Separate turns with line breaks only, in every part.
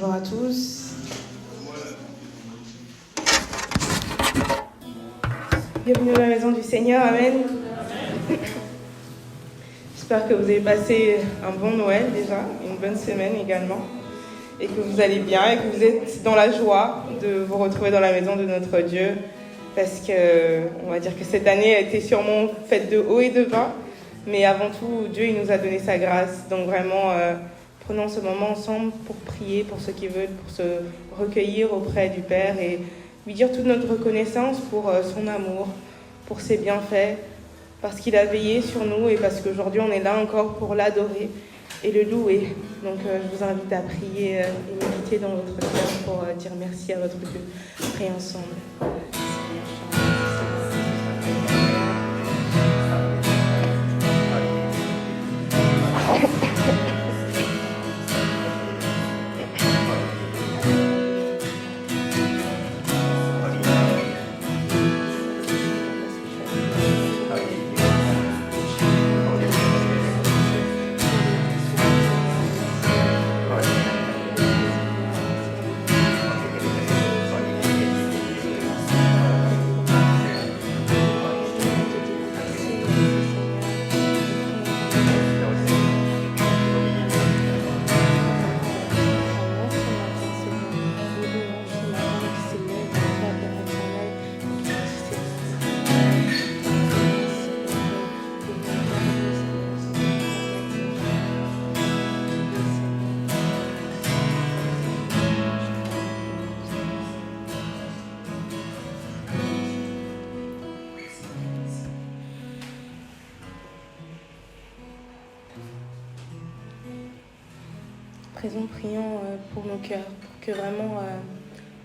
Bonjour à tous. Bienvenue dans la maison du Seigneur, Amen. J'espère que vous avez passé un bon Noël déjà, une bonne semaine également, et que vous allez bien et que vous êtes dans la joie de vous retrouver dans la maison de notre Dieu, parce que on va dire que cette année a été sûrement faite de haut et de bas, mais avant tout, Dieu il nous a donné sa grâce. Donc vraiment, prenons ce moment ensemble pour prier pour ceux qui veulent, pour se recueillir auprès du Père et lui dire toute notre reconnaissance pour son amour, pour ses bienfaits, parce qu'il a veillé sur nous et parce qu'aujourd'hui on est là encore pour l'adorer et le louer. Donc je vous invite à prier et méditer dans votre cœur pour dire merci à votre Dieu. Prions ensemble. Présent, prions pour nos cœurs, pour que vraiment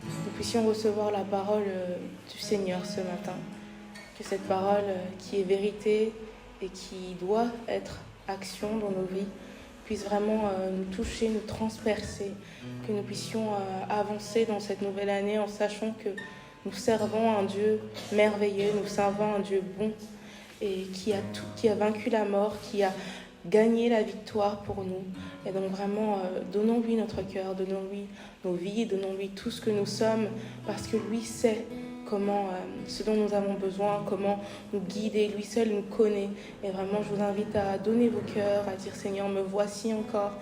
nous puissions recevoir la parole du Seigneur ce matin. Que cette parole qui est vérité et qui doit être action dans nos vies puisse vraiment nous toucher, nous transpercer, que nous puissions avancer dans cette nouvelle année en sachant que nous servons un Dieu merveilleux, nous servons un Dieu bon et qui a vaincu la mort, qui a gagner la victoire pour nous. Et donc vraiment, donnons-lui notre cœur, donnons-lui nos vies, donnons-lui tout ce que nous sommes, parce que lui sait comment, ce dont nous avons besoin, comment nous guider. Lui seul nous connaît. Et vraiment, je vous invite à donner vos cœurs, à dire Seigneur, me voici encore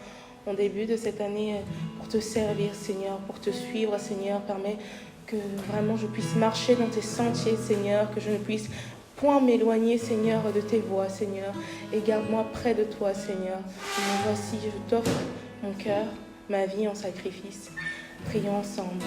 en début de cette année pour te servir, Seigneur, pour te suivre, Seigneur. Permets que vraiment je puisse marcher dans tes sentiers, Seigneur, que je ne puisse point m'éloigner, Seigneur, de tes voies, Seigneur, et garde-moi près de toi, Seigneur. Et me voici, je t'offre mon cœur, ma vie en sacrifice. Prions ensemble.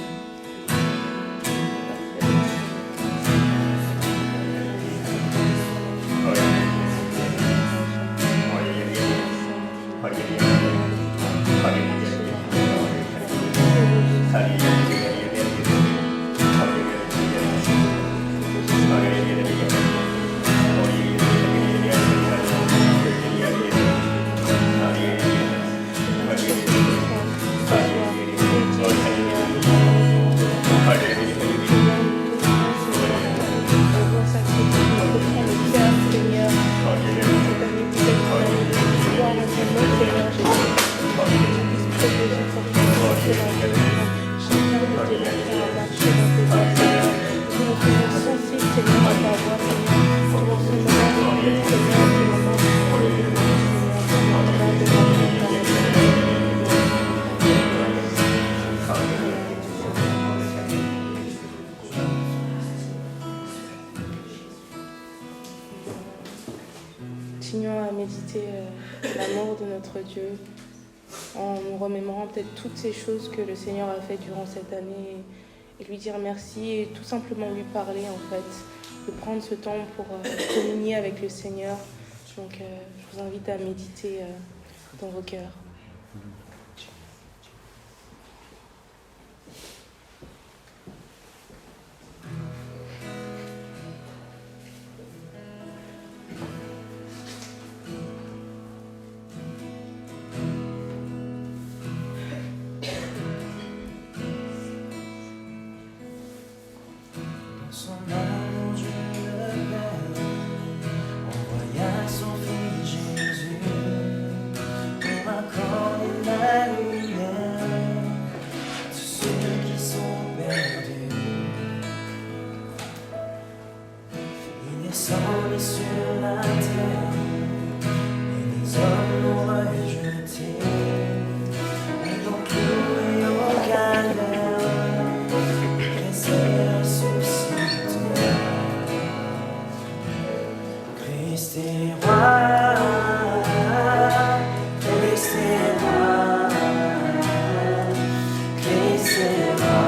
Continuons à méditer l'amour de notre Dieu en nous remémorant peut-être toutes ces choses que le Seigneur a fait durant cette année et lui dire merci et tout simplement lui parler en fait, de prendre ce temps pour communier avec le Seigneur. Donc je vous invite à méditer dans vos cœurs.
Son amour, Dieu le Père envoya son Fils Jésus pour m'accorder la sur la terre, et les hommes l'ont rejeté. Ils l'ont cloué au calvaire, blessé, ressuscité. Christ est roi, Christ est roi, Christ est roi.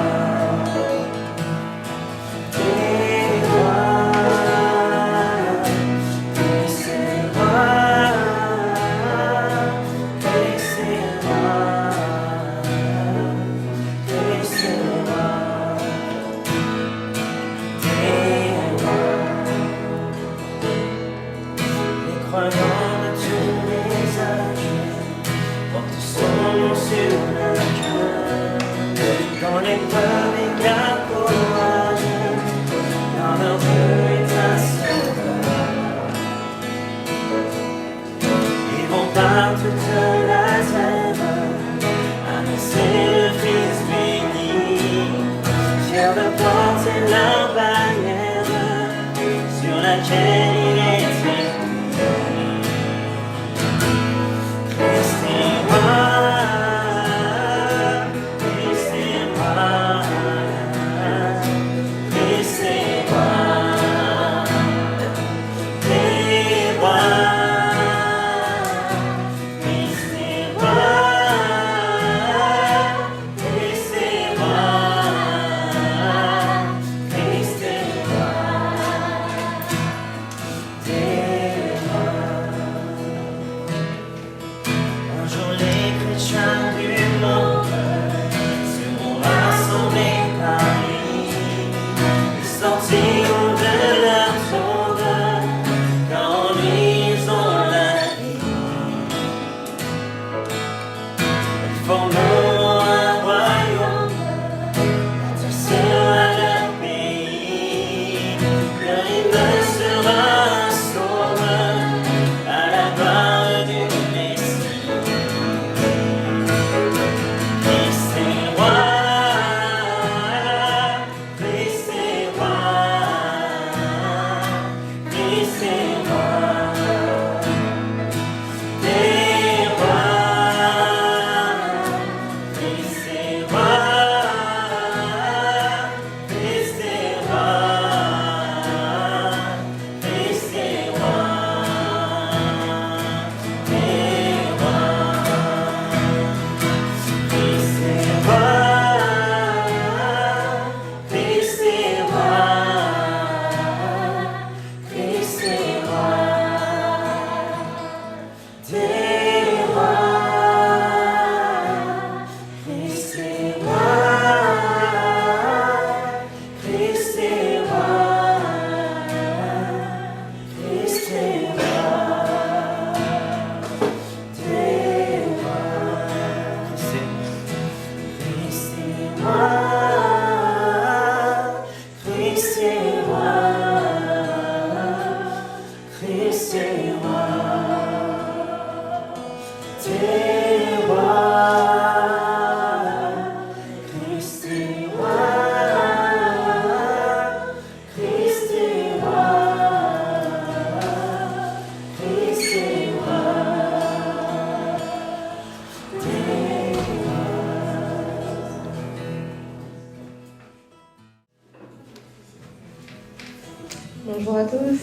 Bonjour à tous.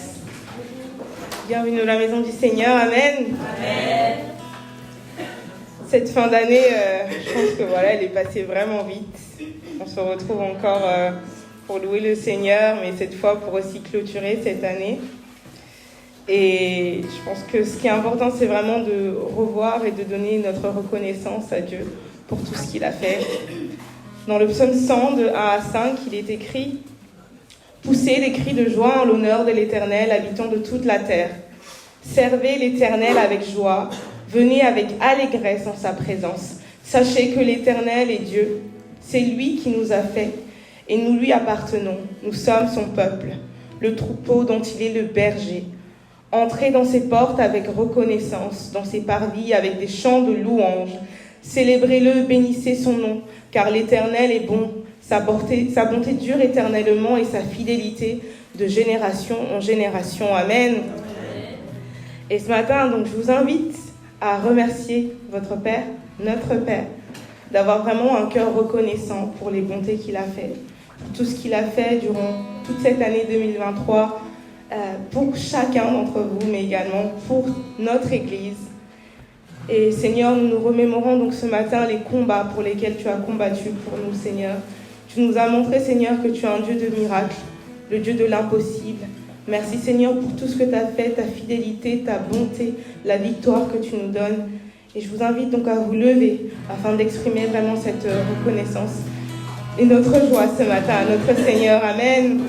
Bienvenue dans la maison du Seigneur. Amen.
Amen.
Cette fin d'année, je pense que voilà, elle est passée vraiment vite. On se retrouve encore pour louer le Seigneur, mais cette fois pour aussi clôturer cette année. Et je pense que ce qui est important, c'est vraiment de revoir et de donner notre reconnaissance à Dieu pour tout ce qu'il a fait. Dans le psaume 100, de 1 à 5, il est écrit « Poussez des cris de joie en l'honneur de l'Éternel, habitants de toute la terre. Servez l'Éternel avec joie, venez avec allégresse en sa présence. Sachez que l'Éternel est Dieu, c'est lui qui nous a fait, et nous lui appartenons. Nous sommes son peuple, le troupeau dont il est le berger. Entrez dans ses portes avec reconnaissance, dans ses parvis avec des chants de louange. Célébrez-le, bénissez son nom, car l'Éternel est bon. Sa bonté dure éternellement et sa fidélité de génération en génération. Amen. Et ce matin, donc, je vous invite à remercier votre Père, notre Père, d'avoir vraiment un cœur reconnaissant pour les bontés qu'il a fait, pour tout ce qu'il a fait durant toute cette année 2023, pour chacun d'entre vous, mais également pour notre Église. Et Seigneur, nous nous remémorons donc ce matin les combats pour lesquels tu as combattu pour nous, Seigneur. Tu nous as montré, Seigneur, que tu es un Dieu de miracles, le Dieu de l'impossible. Merci, Seigneur, pour tout ce que tu as fait, ta fidélité, ta bonté, la victoire que tu nous donnes. Et je vous invite donc à vous lever afin d'exprimer vraiment cette reconnaissance et notre joie ce matin à notre Seigneur. Amen.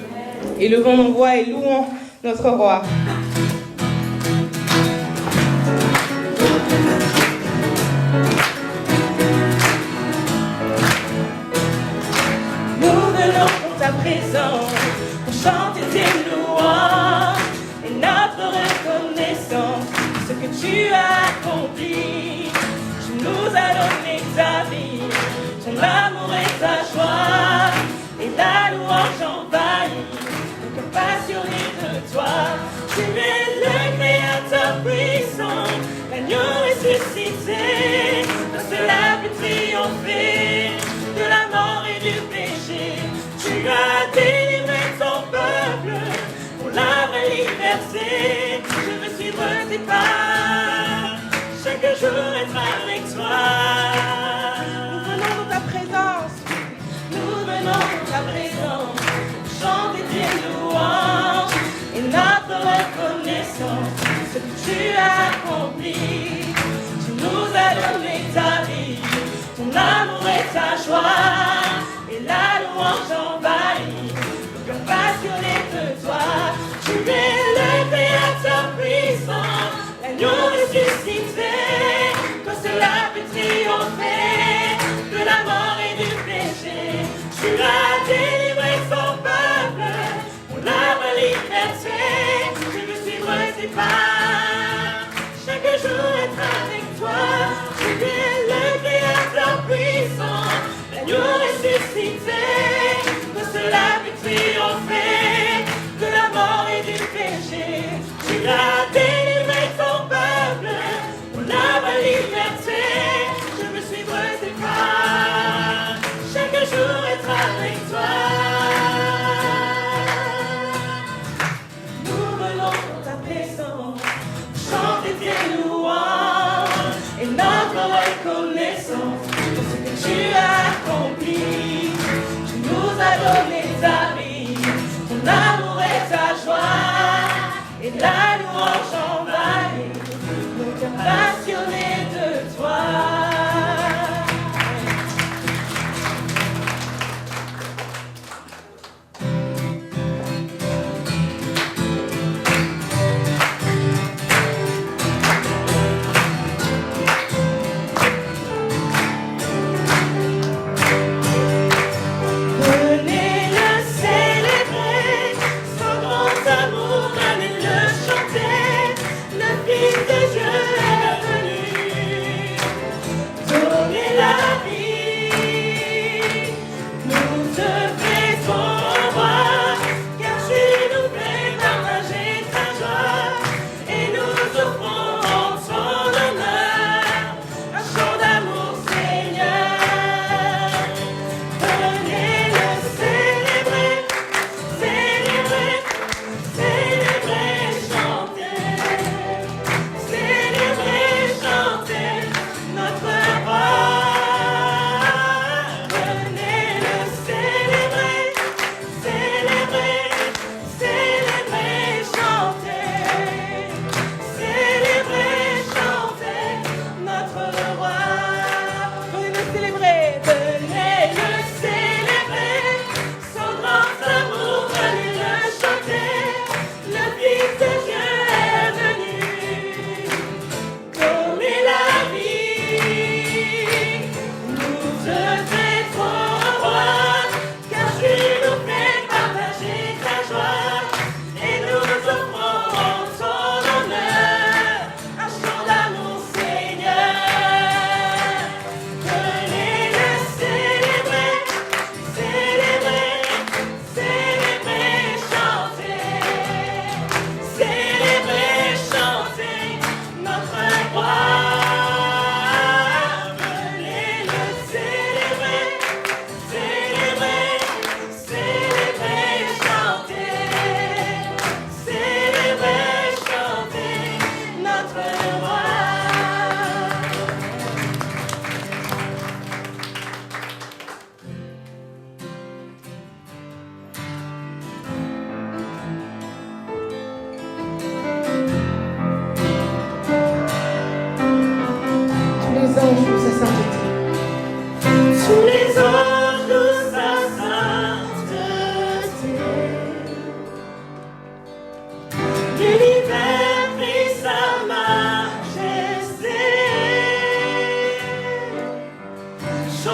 Et levons nos voix et louons notre Roi.
Nous venons pour ta présence, pour chanter tes louanges et notre reconnaissance, ce que tu as accompli. Tu nous as donné ta vie, ton amour et ta joie, et la louange envahit le cœur passionné de toi. Tu es le Créateur puissant, l'agneau ressuscité, de cela peut triompher de la mort et du péché. Tu as délivré ton peuple pour la vraie liberté. Je veux suivre tes pas, chaque jour être avec toi.
Nous venons dans ta présence.
Nous venons dans ta présence, chanter tes louanges et notre reconnaissance, ce que tu as accompli. Tu nous as donné ta vie, ton amour et ta joie, et la louange envahit le cœur passionné de toi. Tu es le Créateur puissant, l'agneau ressuscité, que cela peut triompher de la mort et du péché. Tu as délivré ton peuple pour la vraie liberté. Je veux suivre tes pas, chaque jour être avec toi. Tu es le Créateur puissant, l'agneau ressuscité, que cela peut triompher de la mort et du péché. Tu as délivré ton peuple pour la vraie liberté. Je veux suivre tes pas, chaque jour être avec toi. Nous venons dans ta présence, chanter tes louanges et notre reconnaissance pour ce que tu as accompli. Tu nous as donné ta vie, ton amour et ta joie, et la louange envahit nos cœurs passionnés de toi. Venez le Seigneur.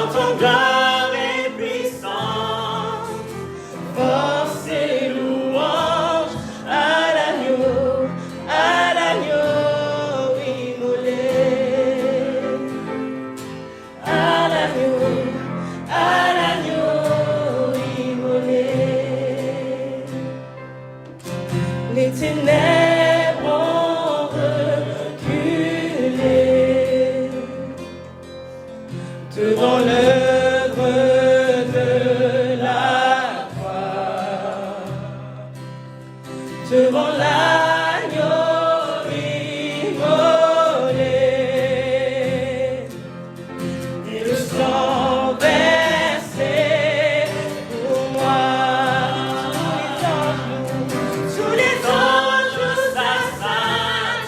Chantons gloire et puissance, force et louange à l'agneau immolé. À l'agneau immolé. Les ténèbres ont reculé devant l'œuvre de la croix, devant l'agneau immolé, et le sang versé pour moi. Tous les anges louent sa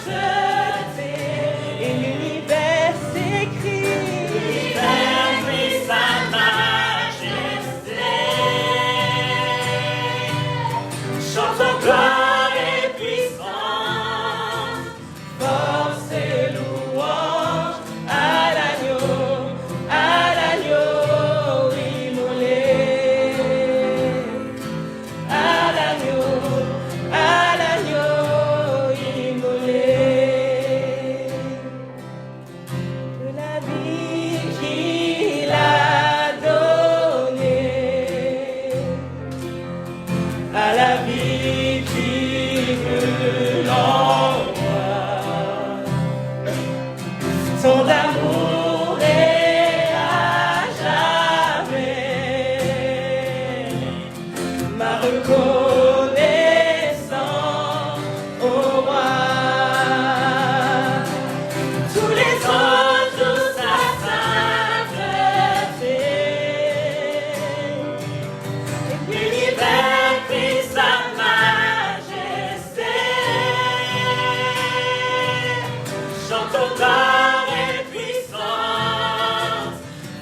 sainteté, et l'univers s'écrie. L'univers prie sa majesté. Chantons gloire et puissance, force et louange à l'agneau immolé. À l'agneau immolé. De la vie qu'il a donnée à la vie qui veut l'envoie. Son amour est à jamais ma reconnaissance au roi. Tous les anges louent sa sainteté, et l'univers prie sa majesté. Chantons gloire et puissance,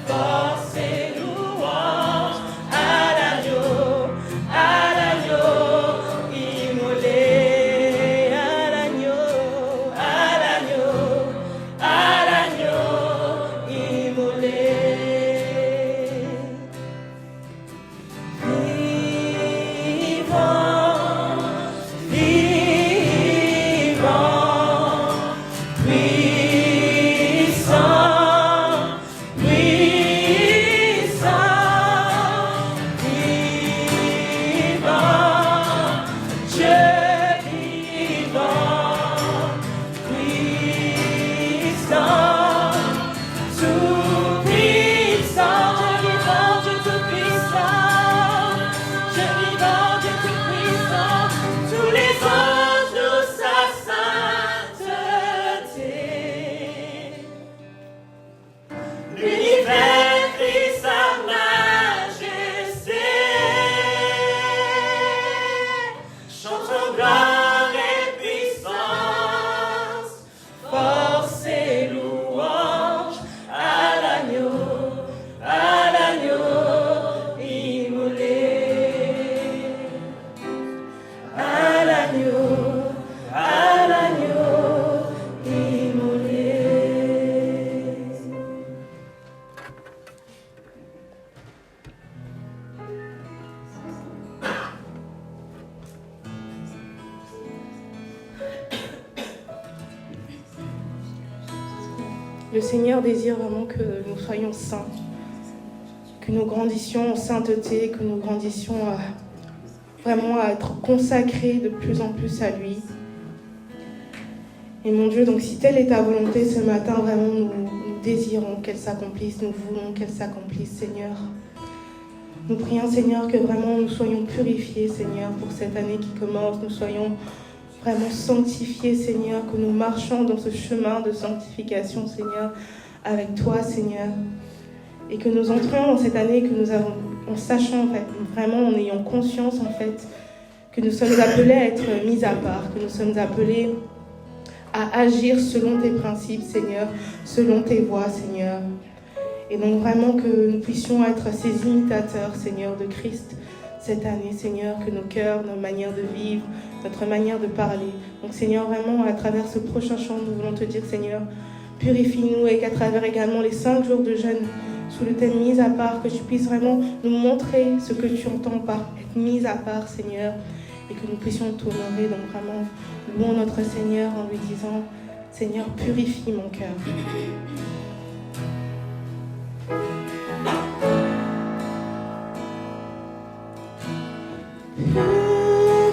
force et louange à l'agneau immolé. À l'agneau immolé. Vivant, puissant, vivant, Dieu vivant, puissant, tout puissant, Dieu tout-puissant, Dieu tout-puissant, tous les anges louent sa sainteté. L'univers crie sa majesté. Chantons gloire et puissance, force et louange à l'agneau immolé. À l'agneau immolé.
Le Seigneur désire vraiment que nous soyons saints, que nous grandissions en sainteté, que nous grandissions vraiment à être consacrés de plus en plus à lui. Et mon Dieu, donc si telle est ta volonté ce matin, vraiment nous désirons qu'elle s'accomplisse, nous voulons qu'elle s'accomplisse, Seigneur. Nous prions, Seigneur, que vraiment nous soyons purifiés, Seigneur, pour cette année qui commence. Nous soyons vraiment sanctifiés, Seigneur, que nous marchons dans ce chemin de sanctification, Seigneur, avec toi, Seigneur. Et que nous entrions dans cette année, que nous avons, en sachant, en fait, vraiment en ayant conscience, en fait, que nous sommes appelés à être mis à part, que nous sommes appelés à agir selon tes principes, Seigneur, selon tes voies, Seigneur. Et donc vraiment que nous puissions être ces imitateurs, Seigneur, de Christ cette année, Seigneur, que nos cœurs, nos manières de vivre, notre manière de parler. Donc Seigneur, vraiment à travers ce prochain chant, nous voulons te dire, Seigneur, purifie-nous et qu'à travers également les 5 jours de jeûne sous le thème mise à part, que tu puisses vraiment nous montrer ce que tu entends par être mise à part, Seigneur, et que nous puissions t'honorer. Donc vraiment, louons notre Seigneur en lui disant, Seigneur, purifie mon cœur.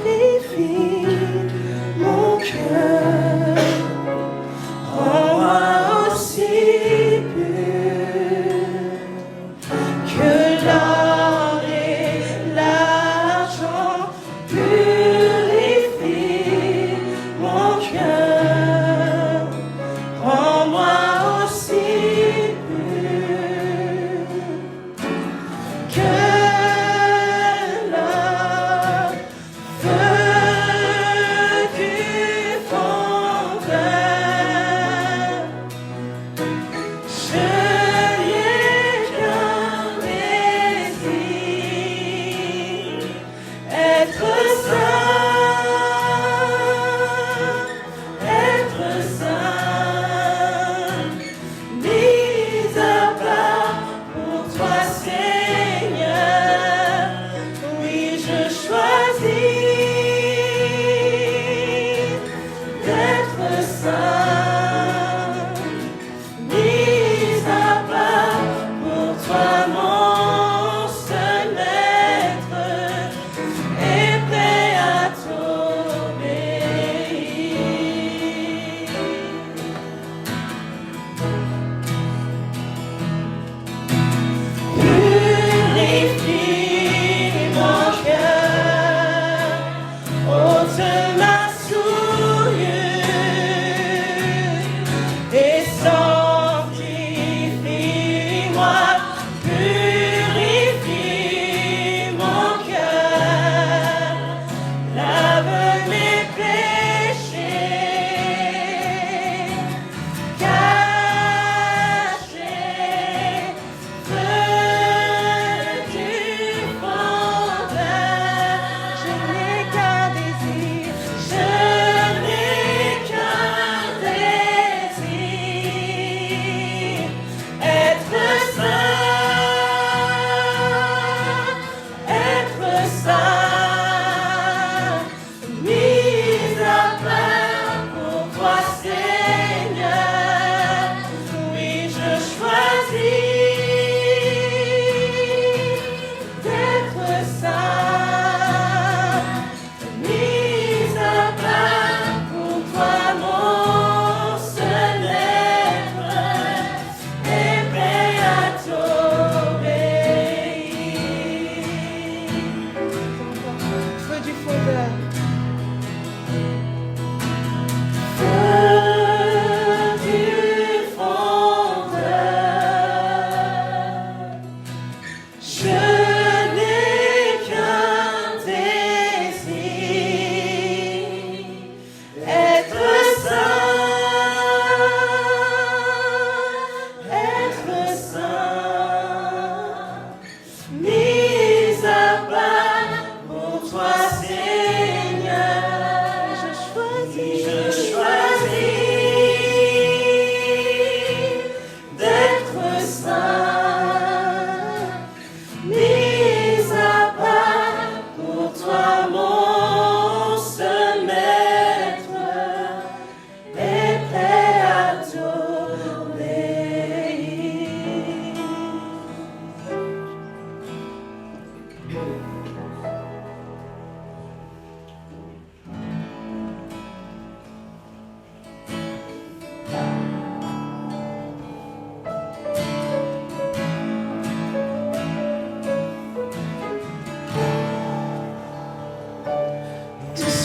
Purifie mon cœur, rends-moi aussi pur que l'or et l'argent. Purifie mon cœur, rends-moi aussi pur que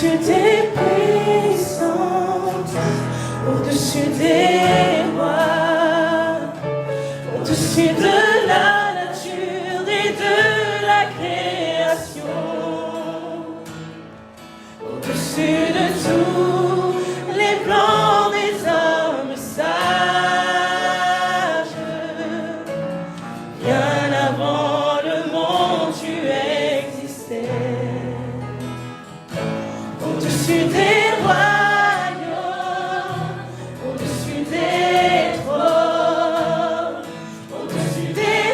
au-dessus des puissances, au-dessus des rois, au-dessus de la nature et de la création, au-dessus de tous les plans des hommes sages, bien avant le monde tu existais. Au-dessus des royaumes, au-dessus des trônes, au-dessus des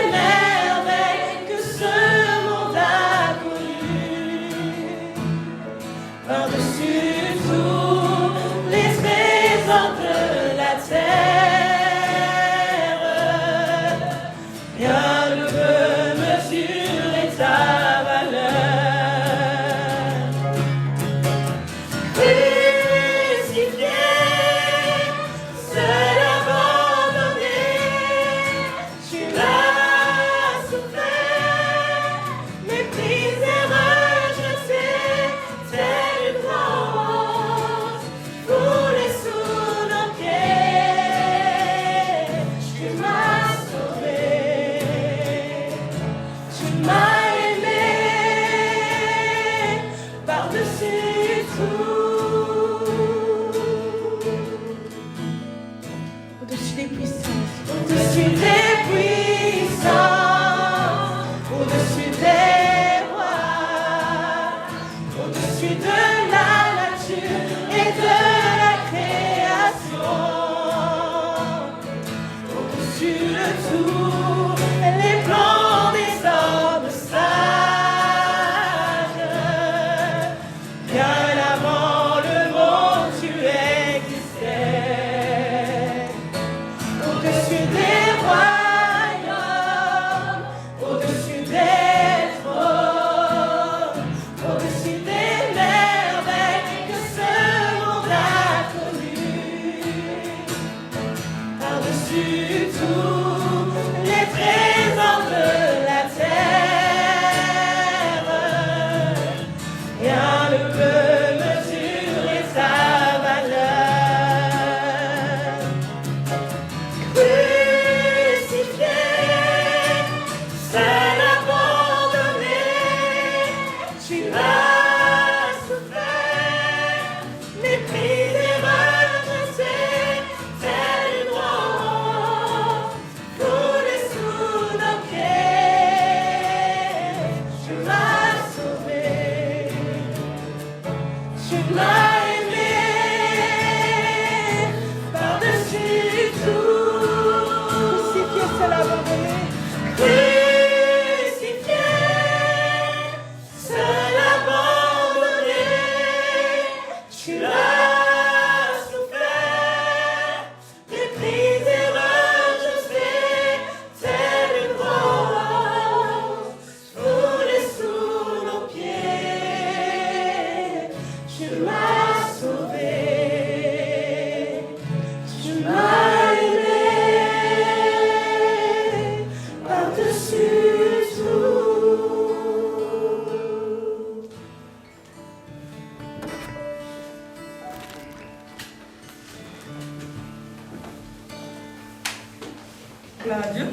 à Dieu.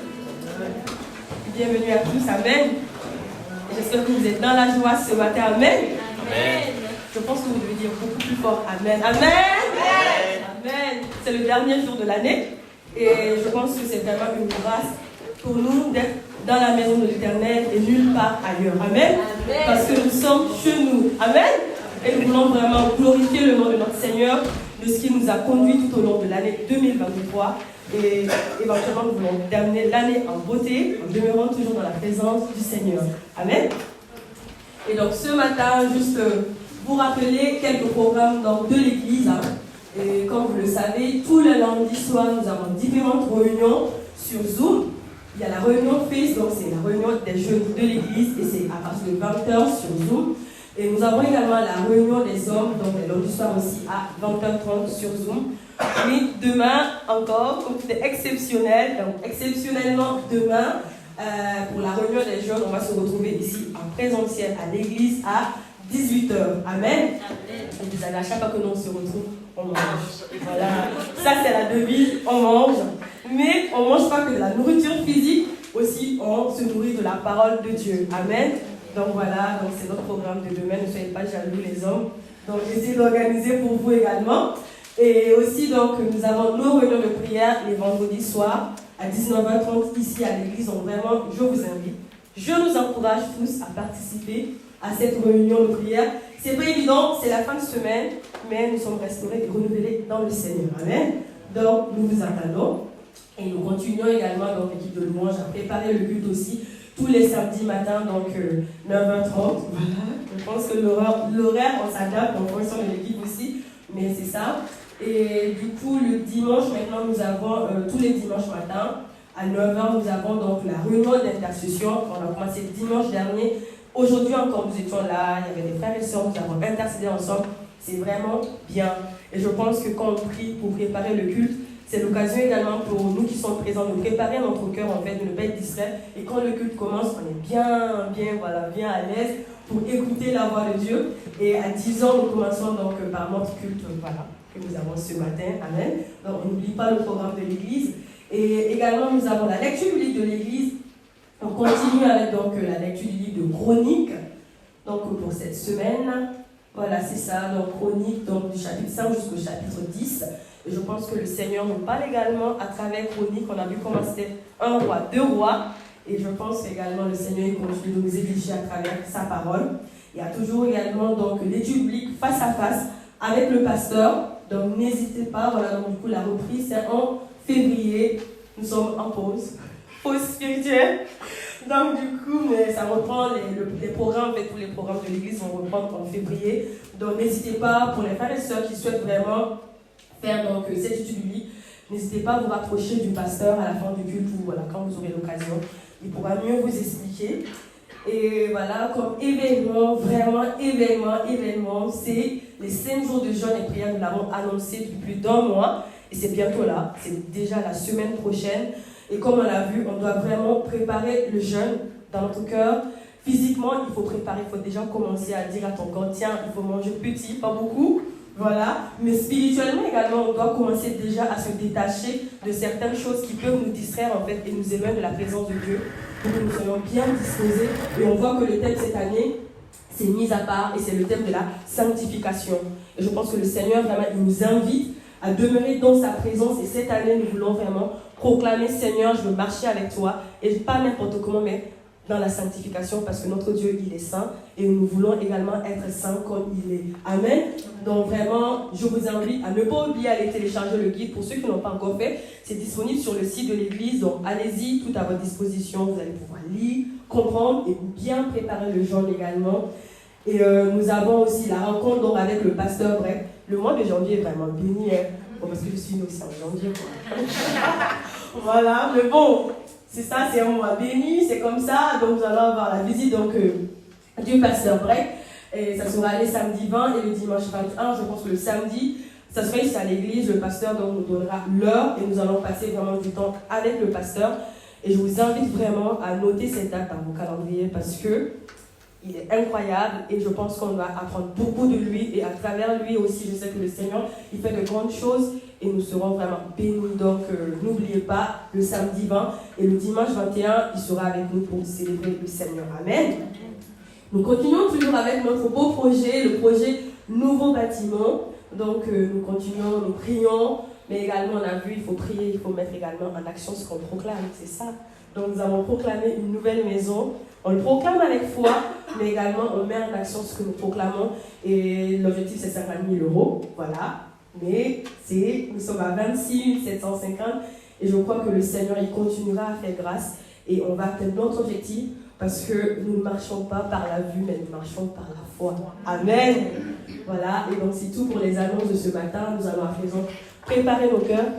Bienvenue à tous, amen. J'espère que vous êtes dans la joie ce matin, amen.
Amen.
Je pense que vous devez dire beaucoup plus fort, amen. Amen. Amen. Amen. C'est le dernier jour de l'année et je pense que c'est vraiment une grâce pour nous d'être dans la maison de l'Éternel et nulle part ailleurs. Amen. Amen. Parce que nous sommes chez nous. Amen. Et nous voulons vraiment glorifier le nom de notre Seigneur, de ce qui nous a conduit tout au long de l'année 2023. Et éventuellement, nous voulons terminer l'année en beauté, en demeurant toujours dans la présence du Seigneur. Amen. Et donc, ce matin, juste vous rappeler quelques programmes de l'Église. Et comme vous le savez, tous les lundis soirs, nous avons différentes réunions sur Zoom. Il y a la réunion FIS, donc c'est la réunion des jeunes de l'Église, et c'est à partir de 20h sur Zoom. Et nous avons également la réunion des hommes, donc les lundis soirs aussi à 20h30 sur Zoom. Mais demain encore, comme c'était exceptionnel, donc exceptionnellement demain, pour la réunion des jeunes, on va se retrouver ici en présentiel à l'église à 18h. Amen. Et vous savez, à chaque fois que nous se retrouve, on mange. Voilà, ça c'est la devise, on mange. Mais on ne mange pas que de la nourriture physique, aussi on se nourrit de la parole de Dieu. Amen. Donc voilà, donc c'est notre programme de demain, ne soyez pas jaloux les hommes. Donc essayez d'organiser pour vous également. Et aussi, donc, nous avons nos réunions de prière les vendredis soirs à 19h30 ici à l'église. Donc, vraiment, je vous invite. Je nous encourage tous à participer à cette réunion de prière. C'est pas évident, c'est la fin de semaine, mais nous sommes restaurés et renouvelés dans le Seigneur. Amen. Donc, nous vous attendons. Et nous continuons également, donc, l'équipe de louange à préparer le culte aussi tous les samedis matins, donc 9h30. Voilà. Je pense que l'horaire, on s'adapte en fonction de l'équipe aussi, mais c'est ça. Et du coup, le dimanche, maintenant, nous avons, tous les dimanches matins, à 9h, nous avons donc la réunion d'intercession. On a commencé dimanche dernier. Aujourd'hui encore, nous étions là, il y avait des frères et sœurs, nous avons intercédé ensemble. C'est vraiment bien. Et je pense que quand on prie pour préparer le culte, c'est l'occasion également pour nous qui sommes présents de préparer notre cœur, en fait, de ne pas être distrait. Et quand le culte commence, on est bien à l'aise pour écouter la voix de Dieu. Et à 10h, nous commençons donc par notre culte, que nous avons ce matin. Amen. Donc, on n'oublie pas le programme de l'Église. Et également, nous avons la lecture biblique de l'Église. On continue avec donc la lecture du livre de Chroniques. Donc, pour cette semaine, voilà, c'est ça. Donc, Chroniques, donc, du chapitre 5 jusqu'au chapitre 10. Et je pense que le Seigneur nous parle également à travers Chroniques. On a vu comment c'était un roi, deux rois. Et je pense également le Seigneur il continue de nous édifier à travers sa parole. Il y a toujours également donc l'étude biblique face à face avec le pasteur. Donc n'hésitez pas, voilà, donc du coup la reprise c'est en février, nous sommes en pause spirituelle. Donc du coup, mais ça reprend les programmes, en fait, tous les programmes de l'église vont reprendre en février. Donc n'hésitez pas, pour les frères et sœurs qui souhaitent vraiment faire donc cette étude biblique, n'hésitez pas à vous rapprocher du pasteur à la fin du culte ou voilà, quand vous aurez l'occasion. Il pourra mieux vous expliquer. Et voilà, comme événement, vraiment événement, c'est les 5 jours de jeûne et prière. Nous l'avons annoncé depuis plus d'1 mois. Et c'est bientôt là, c'est déjà la semaine prochaine. Et comme on l'a vu, on doit vraiment préparer le jeûne dans notre cœur. Physiquement, il faut préparer, il faut déjà commencer à dire à ton corps, tiens, il faut manger petit, pas beaucoup. Voilà. Mais spirituellement également, on doit commencer déjà à se détacher de certaines choses qui peuvent nous distraire en fait et nous éloigner de la présence de Dieu pour que nous soyons bien disposés. Et on voit que le thème cette année, c'est mis à part et c'est le thème de la sanctification. Et je pense que le Seigneur vraiment, il nous invite à demeurer dans sa présence. Et cette année, nous voulons vraiment proclamer, Seigneur, je veux marcher avec toi et pas n'importe comment, mais dans la sanctification parce que notre Dieu, il est saint et nous voulons également être saints comme il est. Amen. Donc vraiment, je vous invite à ne pas oublier d'aller télécharger le guide. Pour ceux qui n'ont pas encore fait, c'est disponible sur le site de l'église. Donc allez-y, tout à votre disposition. Vous allez pouvoir lire, comprendre et bien préparer le jeûne également. Et nous avons aussi la rencontre donc, avec le pasteur Bref. Le mois de janvier est vraiment béni. Bon, parce que je suis aussi en janvier. Voilà, mais bon. C'est ça, c'est un mois béni, c'est comme ça. Donc, nous allons avoir la visite donc, du pasteur Break. Et ça sera les samedi 20 et le dimanche 21. Je pense que le samedi, ça sera ici à l'église. Le pasteur donc, nous donnera l'heure et nous allons passer vraiment du temps avec le pasteur. Et je vous invite vraiment à noter cette date dans vos calendriers parce que il est incroyable et je pense qu'on va apprendre beaucoup de lui. Et à travers lui aussi, je sais que le Seigneur, il fait de grandes choses. et nous serons vraiment bénis. Donc n'oubliez pas, le samedi 20 et le dimanche 21, il sera avec nous pour célébrer le Seigneur. Amen. Nous continuons toujours avec notre beau projet, le projet Nouveau Bâtiment. Donc nous continuons, nous prions, mais également on a vu, il faut prier, il faut mettre également en action ce qu'on proclame, c'est ça. Donc nous avons proclamé une nouvelle maison. On le proclame avec foi, mais également on met en action ce que nous proclamons. Et l'objectif c'est 50 000 €, voilà. Mais nous sommes à 26 750 et je crois que le Seigneur il continuera à faire grâce et on va atteindre notre objectif parce que nous ne marchons pas par la vue, mais nous marchons par la foi. Amen. Voilà, et donc c'est tout pour les annonces de ce matin. Nous allons à présent préparer nos cœurs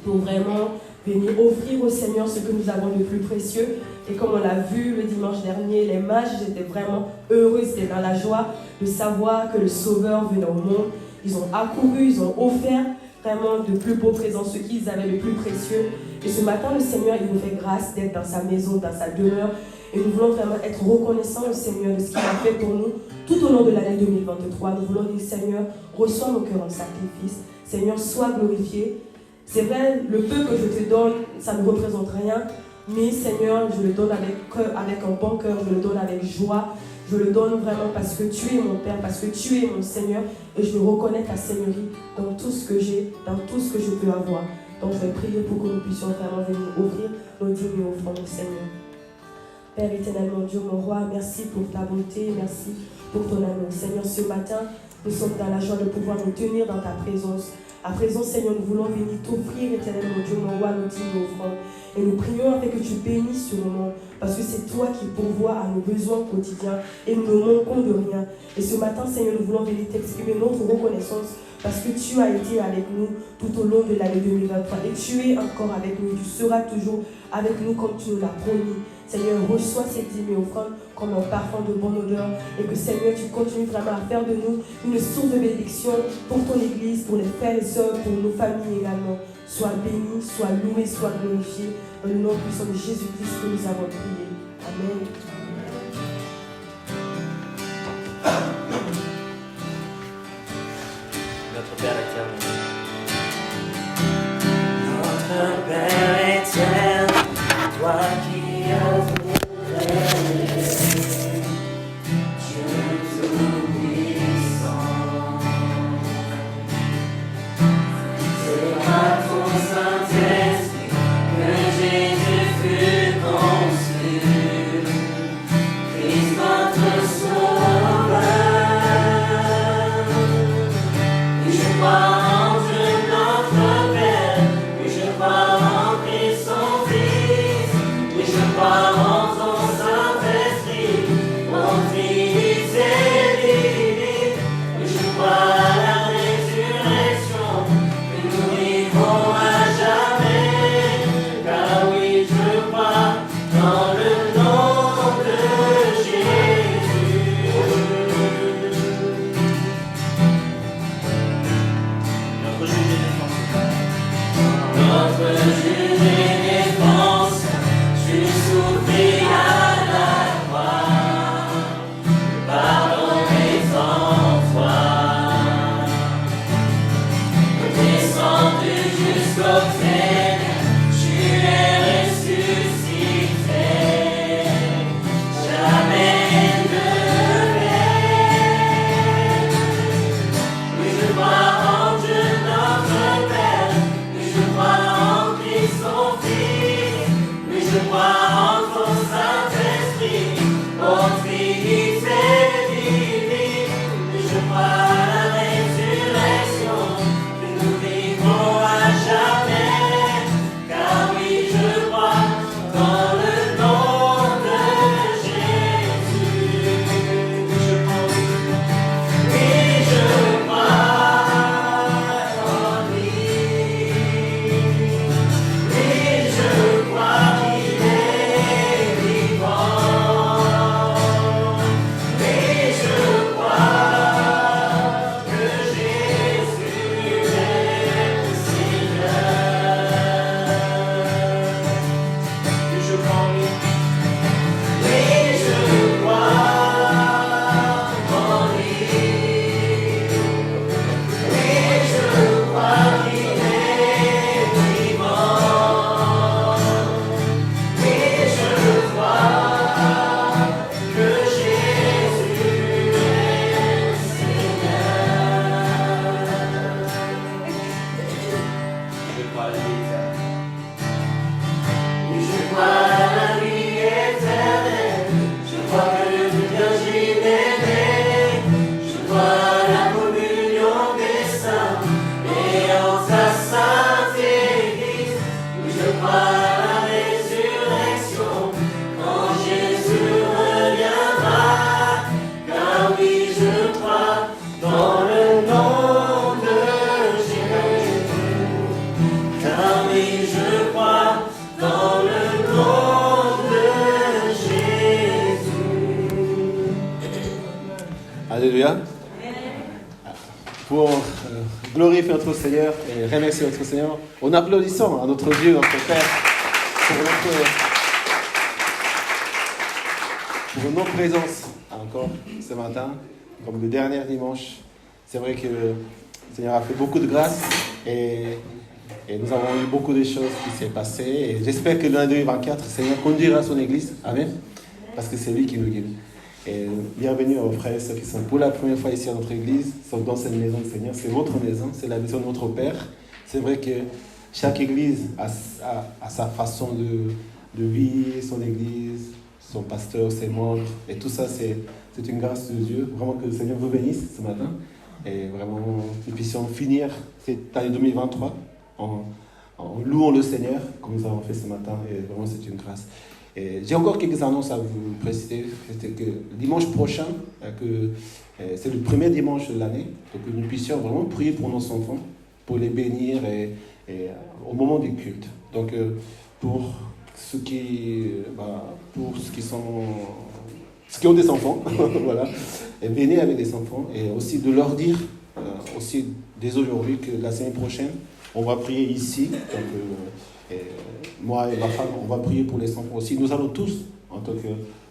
pour vraiment venir offrir au Seigneur ce que nous avons de plus précieux. Et comme on l'a vu le dimanche dernier, les mages étaient vraiment heureux, ils étaient dans la joie de savoir que le Sauveur venait au monde. Ils ont accouru, ils ont offert vraiment de plus beaux présents, ce qu'ils avaient de plus précieux. Et ce matin, le Seigneur, il nous fait grâce d'être dans sa maison, dans sa demeure. Et nous voulons vraiment être reconnaissants au Seigneur de ce qu'il a fait pour nous tout au long de l'année 2023. Nous voulons dire, Seigneur, reçois nos cœurs en sacrifice. Seigneur, sois glorifié. C'est vrai, le peu que je te donne, ça ne représente rien. Mais Seigneur, je le donne avec un bon cœur, je le donne avec joie. Je le donne vraiment parce que tu es mon Père, parce que tu es mon Seigneur. Et je reconnais ta Seigneurie dans tout ce que j'ai, dans tout ce que je peux avoir. Donc je vais prier pour que nous puissions vraiment venir offrir nos dignes offrandes au Seigneur. Père éternel, mon Dieu, mon roi, merci pour ta bonté, merci pour ton amour. Seigneur, ce matin, nous sommes dans la joie de pouvoir nous tenir dans ta présence. À présent, Seigneur, nous voulons venir t'offrir, éternel, mon Dieu, mon roi, nos dignes offrandes. Et nous prions afin que tu bénisses ce moment, parce que c'est toi qui pourvois à nos besoins quotidiens et nous ne manquons de rien. Et ce matin, Seigneur, nous voulons venir t'exprimer notre reconnaissance parce que tu as été avec nous tout au long de l'année 2023 et tu es encore avec nous, tu seras toujours avec nous comme tu nous l'as promis. Seigneur, reçois cette dîme et offrande comme un parfum de bonne odeur et que Seigneur, tu continues vraiment à faire de nous une source de bénédiction pour ton Église, pour les frères et sœurs, pour nos familles également. Sois béni, sois loué, sois glorifié dans le nom puissant de Jésus-Christ que nous avons prié. Amen.
Notre Père éternel. Notre Père éternel, toi qui as fait Dieu tout-puissant, c'est par ton Saint-Esprit que Jésus fut conçu, Christ notre Sauveur. Et je crois en Dieu notre Père, et je crois en Christ son Fils, et je crois en ton Saint-Esprit, mon Trinité divine, et je crois à la résurrection, que nous vivrons à jamais, car oui, je crois dans le nom de Jésus. Notre juge et défense. Notre juge et défense, tu souffris à la croix, le pardon est en toi. Descendu jusqu'au ténèbres, tu es ressuscité, jamais de peine. Oui, je crois en Dieu notre Père, oui, je crois en Christ son Fils, oui, je crois en ton Saint-Esprit, ô Trinité divine, oui, je crois à la résurrection, que nous vivrons à jamais, car oui, je crois dans le nom de Jésus. Oui, je crois en lui. Oui, je crois qu'il est
Alléluia. Pour glorifier notre Seigneur et remercier notre Seigneur, en applaudissant à notre Dieu, notre Père, pour nos présences encore ce matin, comme le dernier dimanche. C'est vrai que le Seigneur a fait beaucoup de grâce et nous avons eu beaucoup de choses qui s'est passées. Et j'espère que l'année 2024, le Seigneur conduira son Église. Amen. Parce que c'est lui qui nous guide. Et bienvenue aux frères et sœurs qui sont pour la première fois ici à notre Église, sont dans cette maison du Seigneur. C'est votre maison, c'est la maison de notre Père. C'est vrai que chaque Église a sa façon de vivre, son Église, son pasteur, ses membres. Et tout ça, c'est une grâce de Dieu. Vraiment que le Seigneur vous bénisse ce matin. Et vraiment, nous puissions finir cette année 2023 en louant le Seigneur, comme nous avons fait ce matin. Et vraiment, c'est une grâce. Et j'ai encore quelques annonces à vous préciser. C'est que dimanche prochain, c'est le premier dimanche de l'année, donc que nous puissions vraiment prier pour nos enfants, pour les bénir et au moment du culte. Donc, pour ceux qui ont des enfants, voilà, et venez avec des enfants, et aussi de leur dire, aussi dès aujourd'hui, que la semaine prochaine, on va prier ici. Donc, moi et ma femme, on va prier pour les enfants aussi. Nous allons tous, en tant que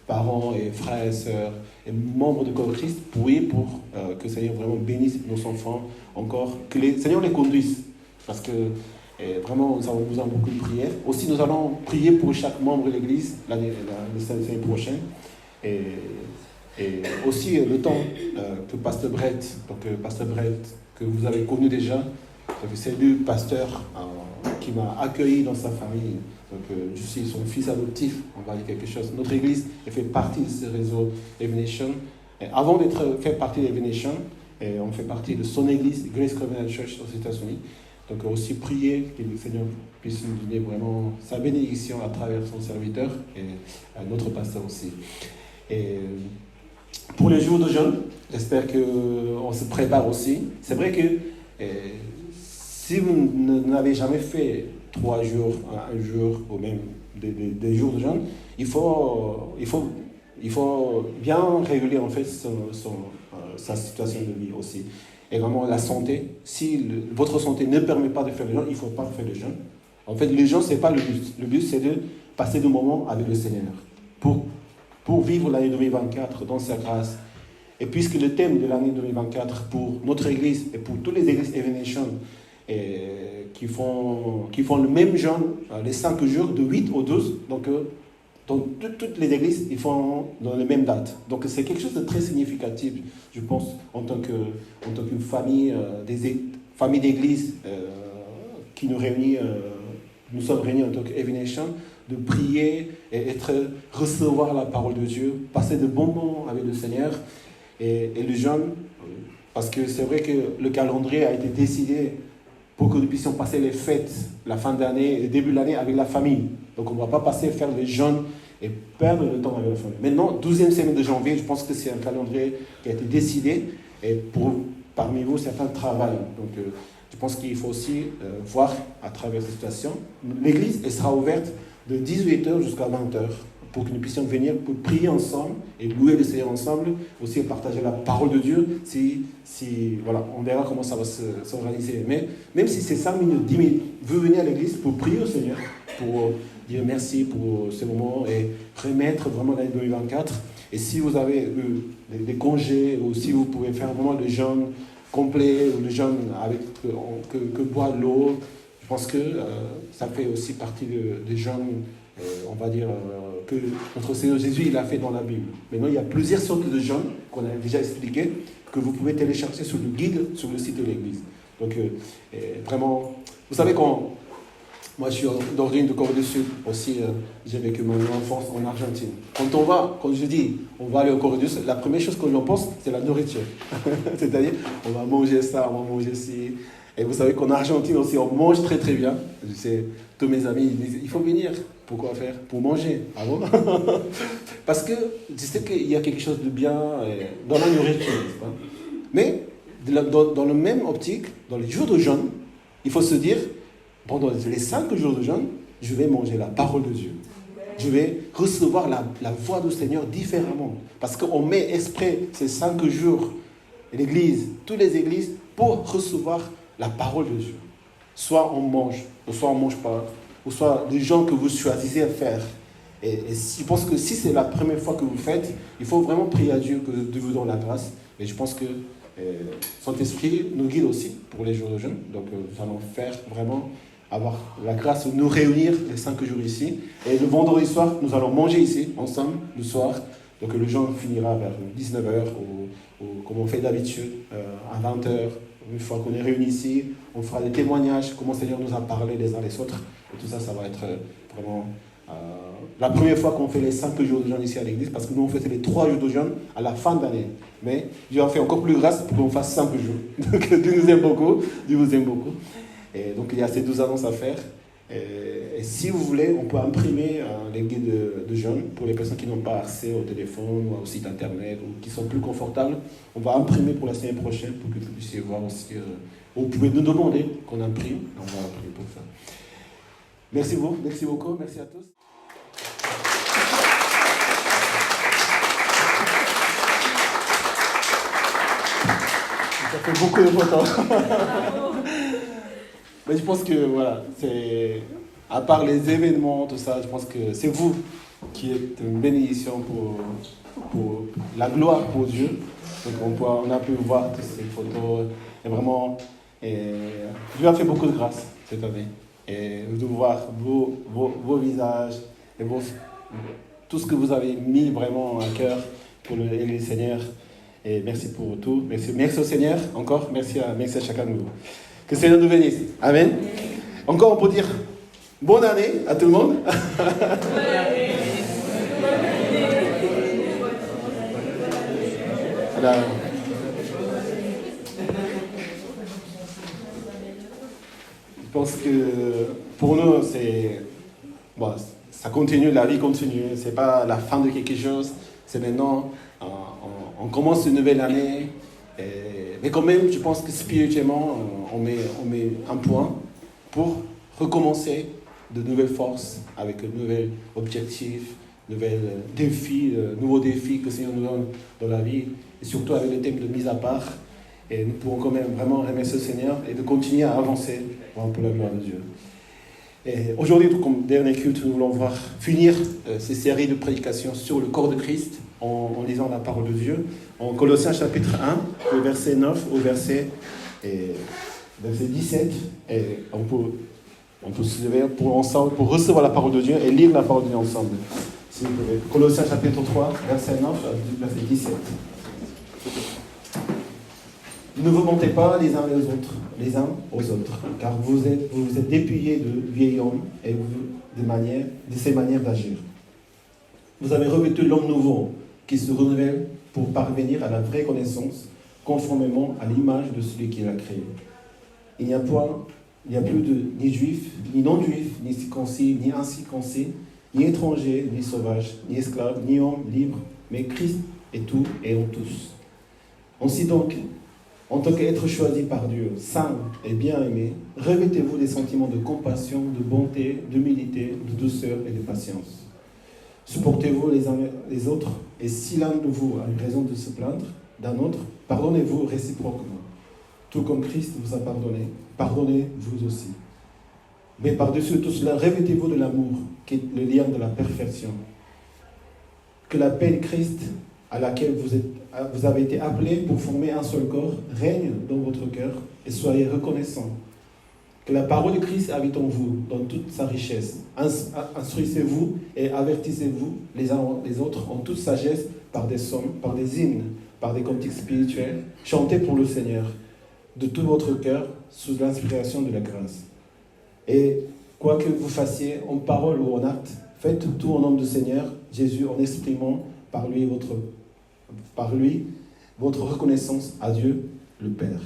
parents et frères et sœurs et membres de corps Christ, prier pour que le Seigneur vraiment bénisse nos enfants encore, que le Seigneur les conduise. Parce que vraiment, nous avons besoin de beaucoup de prières. Aussi, nous allons prier pour chaque membre de l'Église l'année prochaine. Et aussi le temps que Pasteur Brett, que vous avez connu déjà, c'est lui, pasteur, qui m'a accueilli dans sa famille. Donc, je suis son fils adoptif, on va dire quelque chose. Notre église fait partie de ce réseau Evenation. Et avant d'être fait partie d'Evenation, on fait partie de son église, Grace Covenant Church aux États-Unis. Donc, aussi prier que le Seigneur puisse nous donner vraiment sa bénédiction à travers son serviteur et notre pasteur aussi. Et pour les jours de jeûne, j'espère qu'on se prépare aussi. C'est vrai que si vous n'avez jamais fait 3 jours, un jour ou même des jours de jeûne, il faut bien réguler en fait sa situation de vie aussi. Et vraiment la santé, si votre santé ne permet pas de faire le jeûne, il ne faut pas faire le jeûne. En fait, le jeûne, ce n'est pas le but. Le but, c'est de passer des moments avec le Seigneur pour vivre l'année 2024 dans sa grâce. Et puisque le thème de l'année 2024 pour notre église et pour toutes les églises Evenation qui font le même jeûne les 5 jours de 8 au 12, donc dans toutes les églises, ils font dans les mêmes dates. Donc c'est quelque chose de très significatif, je pense, en tant qu'une famille, famille d'église qui nous réunit, nous sommes réunis en tant qu'Evenation, de prier et recevoir la parole de Dieu, passer de bons moments avec le Seigneur et le jeûne, parce que c'est vrai que le calendrier a été décidé pour que nous puissions passer les fêtes, la fin d'année et le début de l'année avec la famille. Donc on ne va pas faire les jeûnes et perdre le temps avec la famille. Maintenant, 12e semaine de janvier, je pense que c'est un calendrier qui a été décidé et parmi vous, certains travaillent. Donc je pense qu'il faut aussi voir à travers cette situation. L'église elle sera ouverte de 18h jusqu'à 20h pour que nous puissions venir pour prier ensemble et louer le Seigneur ensemble, aussi partager la parole de Dieu. Voilà, on verra comment ça va s'organiser. Mais même si c'est 5 minutes, 10 minutes, vous venez à l'église pour prier au Seigneur, pour dire merci pour ce moment et remettre vraiment l'année 2024. Et si vous avez eu des congés ou si vous pouvez faire vraiment le jeûne complet ou le jeûne avec que boire de l'eau, je pense que ça fait aussi partie des jeûnes, on va dire, que notre Seigneur Jésus il a fait dans la Bible. Maintenant, il y a plusieurs sortes de jeûnes qu'on a déjà expliquées, que vous pouvez télécharger sur le guide, sur le site de l'église. Donc, vraiment, vous savez moi je suis d'origine de Corée du Sud, aussi j'ai vécu mon enfance en Argentine. Quand je dis on va aller au Corée du Sud, la première chose qu'on en pense, c'est la nourriture. C'est-à-dire, on va manger ça, on va manger ci. Et vous savez qu'en Argentine aussi, on mange très très bien. Je sais, tous mes amis ils disent, il faut venir. Pourquoi faire? Pour manger. Ah bon? Parce que je sais qu'il y a quelque chose de bien dans la nourriture, n'est-ce pas? Mais dans le même optique, dans les jours de jeûne, il faut se dire, pendant les 5 jours de jeûne, je vais manger la parole de Dieu. Je vais recevoir la voix du Seigneur différemment. Parce qu'on met exprès ces 5 jours l'église, toutes les églises, pour recevoir la parole de Dieu. Soit on mange, ou soit on ne mange pas, ou soit les gens que vous choisissez à faire. Et je pense que si c'est la première fois que vous faites, il faut vraiment prier à Dieu que Dieu vous donne la grâce. Et je pense que Saint-Esprit nous guide aussi pour les jours de jeûne. Donc nous allons faire vraiment avoir la grâce de nous réunir les 5 jours ici. Et le vendredi soir, nous allons manger ici, ensemble, le soir. Donc le jeûne finira vers 19h, ou comme on fait d'habitude, à 20h. Une fois qu'on est réunis ici, on fera des témoignages, comment le Seigneur nous a parlé les uns les autres. Et tout ça, ça va être vraiment la première fois qu'on fait les 5 jours de jeûne ici à l'église, parce que nous, on faisait les 3 jours de jeûne à la fin de l'année. Mais Dieu a fait encore plus grâce pour qu'on fasse 5 jours. Donc Dieu nous aime beaucoup, Dieu vous aime beaucoup. Et donc il y a ces 12 annonces à faire. Et si vous voulez, on peut imprimer les guides de jeûne pour les personnes qui n'ont pas accès au téléphone ou au site internet ou qui sont plus confortables. On va imprimer pour la semaine prochaine pour que vous puissiez voir aussi. Vous pouvez nous demander qu'on imprime. On va imprimer pour ça. Merci beaucoup, merci à tous. Ça fait beaucoup de photos. Mais je pense que voilà, c'est à part les événements, tout ça, je pense que c'est vous qui êtes une bénédiction pour la gloire pour Dieu. Donc on a pu voir toutes ces photos et vraiment, Dieu a fait beaucoup de grâce cette année. Et de voir vos visages et tout ce que vous avez mis vraiment à cœur pour le Seigneur. Et merci pour tout. Merci au Seigneur encore. Merci à chacun de vous. Que le Seigneur nous bénisse. Amen. Encore, on peut dire bonne année à tout le monde. Alors, je pense que pour nous, ça continue, la vie continue. C'est pas la fin de quelque chose. C'est maintenant, on commence une nouvelle année. Mais quand même, je pense que spirituellement, on met un point pour recommencer de nouvelles forces, avec de nouveaux objectifs, nouveaux défis que le Seigneur nous donne dans la vie, et surtout avec le thème de mise à part. Et nous pourrons quand même vraiment remercier le Seigneur et de continuer à avancer pour la gloire de Dieu. Et aujourd'hui, comme dernier culte, nous voulons finir ces séries de prédications sur le corps de Christ en lisant la parole de Dieu. En Colossiens chapitre 1, le verset 9 au verset 17. Et on peut se lever pour recevoir la parole de Dieu et lire la parole de Dieu ensemble. Colossiens chapitre 3, verset 9, verset 17. Ne vous mentez pas les uns aux autres, car vous êtes dépouillés de vieil homme et de ses manières d'agir. Vous avez revêtu l'homme nouveau qui se renouvelle pour parvenir à la vraie connaissance, conformément à l'image de celui qui l'a créé. Il n'y a plus ni juif, ni non-juif, ni circoncis, ni incirconcis, ni étranger, ni sauvage, ni esclave, ni homme libre, mais Christ est tout et en tous. Ainsi donc, en tant qu'être choisi par Dieu, saint et bien-aimé, revêtez-vous des sentiments de compassion, de bonté, d'humilité, de douceur et de patience. Supportez-vous les uns les autres, et si l'un de vous a une raison de se plaindre d'un autre, pardonnez-vous réciproquement. Tout comme Christ vous a pardonné, pardonnez-vous aussi. Mais par-dessus tout cela, revêtez-vous de l'amour, qui est le lien de la perfection. Que la paix de Christ, à laquelle vous avez été appelés pour former un seul corps, règne dans votre cœur et soyez reconnaissants. Que la parole de Christ habite en vous, dans toute sa richesse. Instruisez-vous et avertissez-vous les uns les autres en toute sagesse par des psaumes, par des hymnes, par des cantiques spirituels. Chantez pour le Seigneur de tout votre cœur sous l'inspiration de la grâce. Et quoi que vous fassiez en parole ou en acte, faites tout au nom du Seigneur Jésus en exprimant par lui votre reconnaissance à Dieu le Père.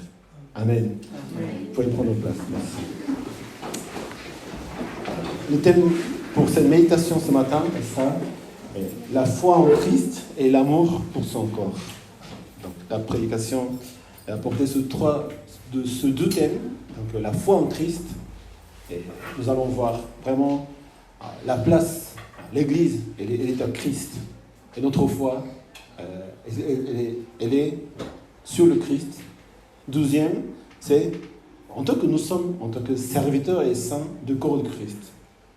Amen. Vous pouvez prendre place. Merci. Le thème pour cette méditation ce matin sera la foi en Christ et l'amour pour son corps. Donc, la prédication a porté ce deux thèmes, donc la foi en Christ, et nous allons voir vraiment la place, l'Église, elle est à Christ. Et notre foi, elle est sur le Christ. 12e, c'est en tant que nous sommes, en tant que serviteurs et saints du corps de Christ.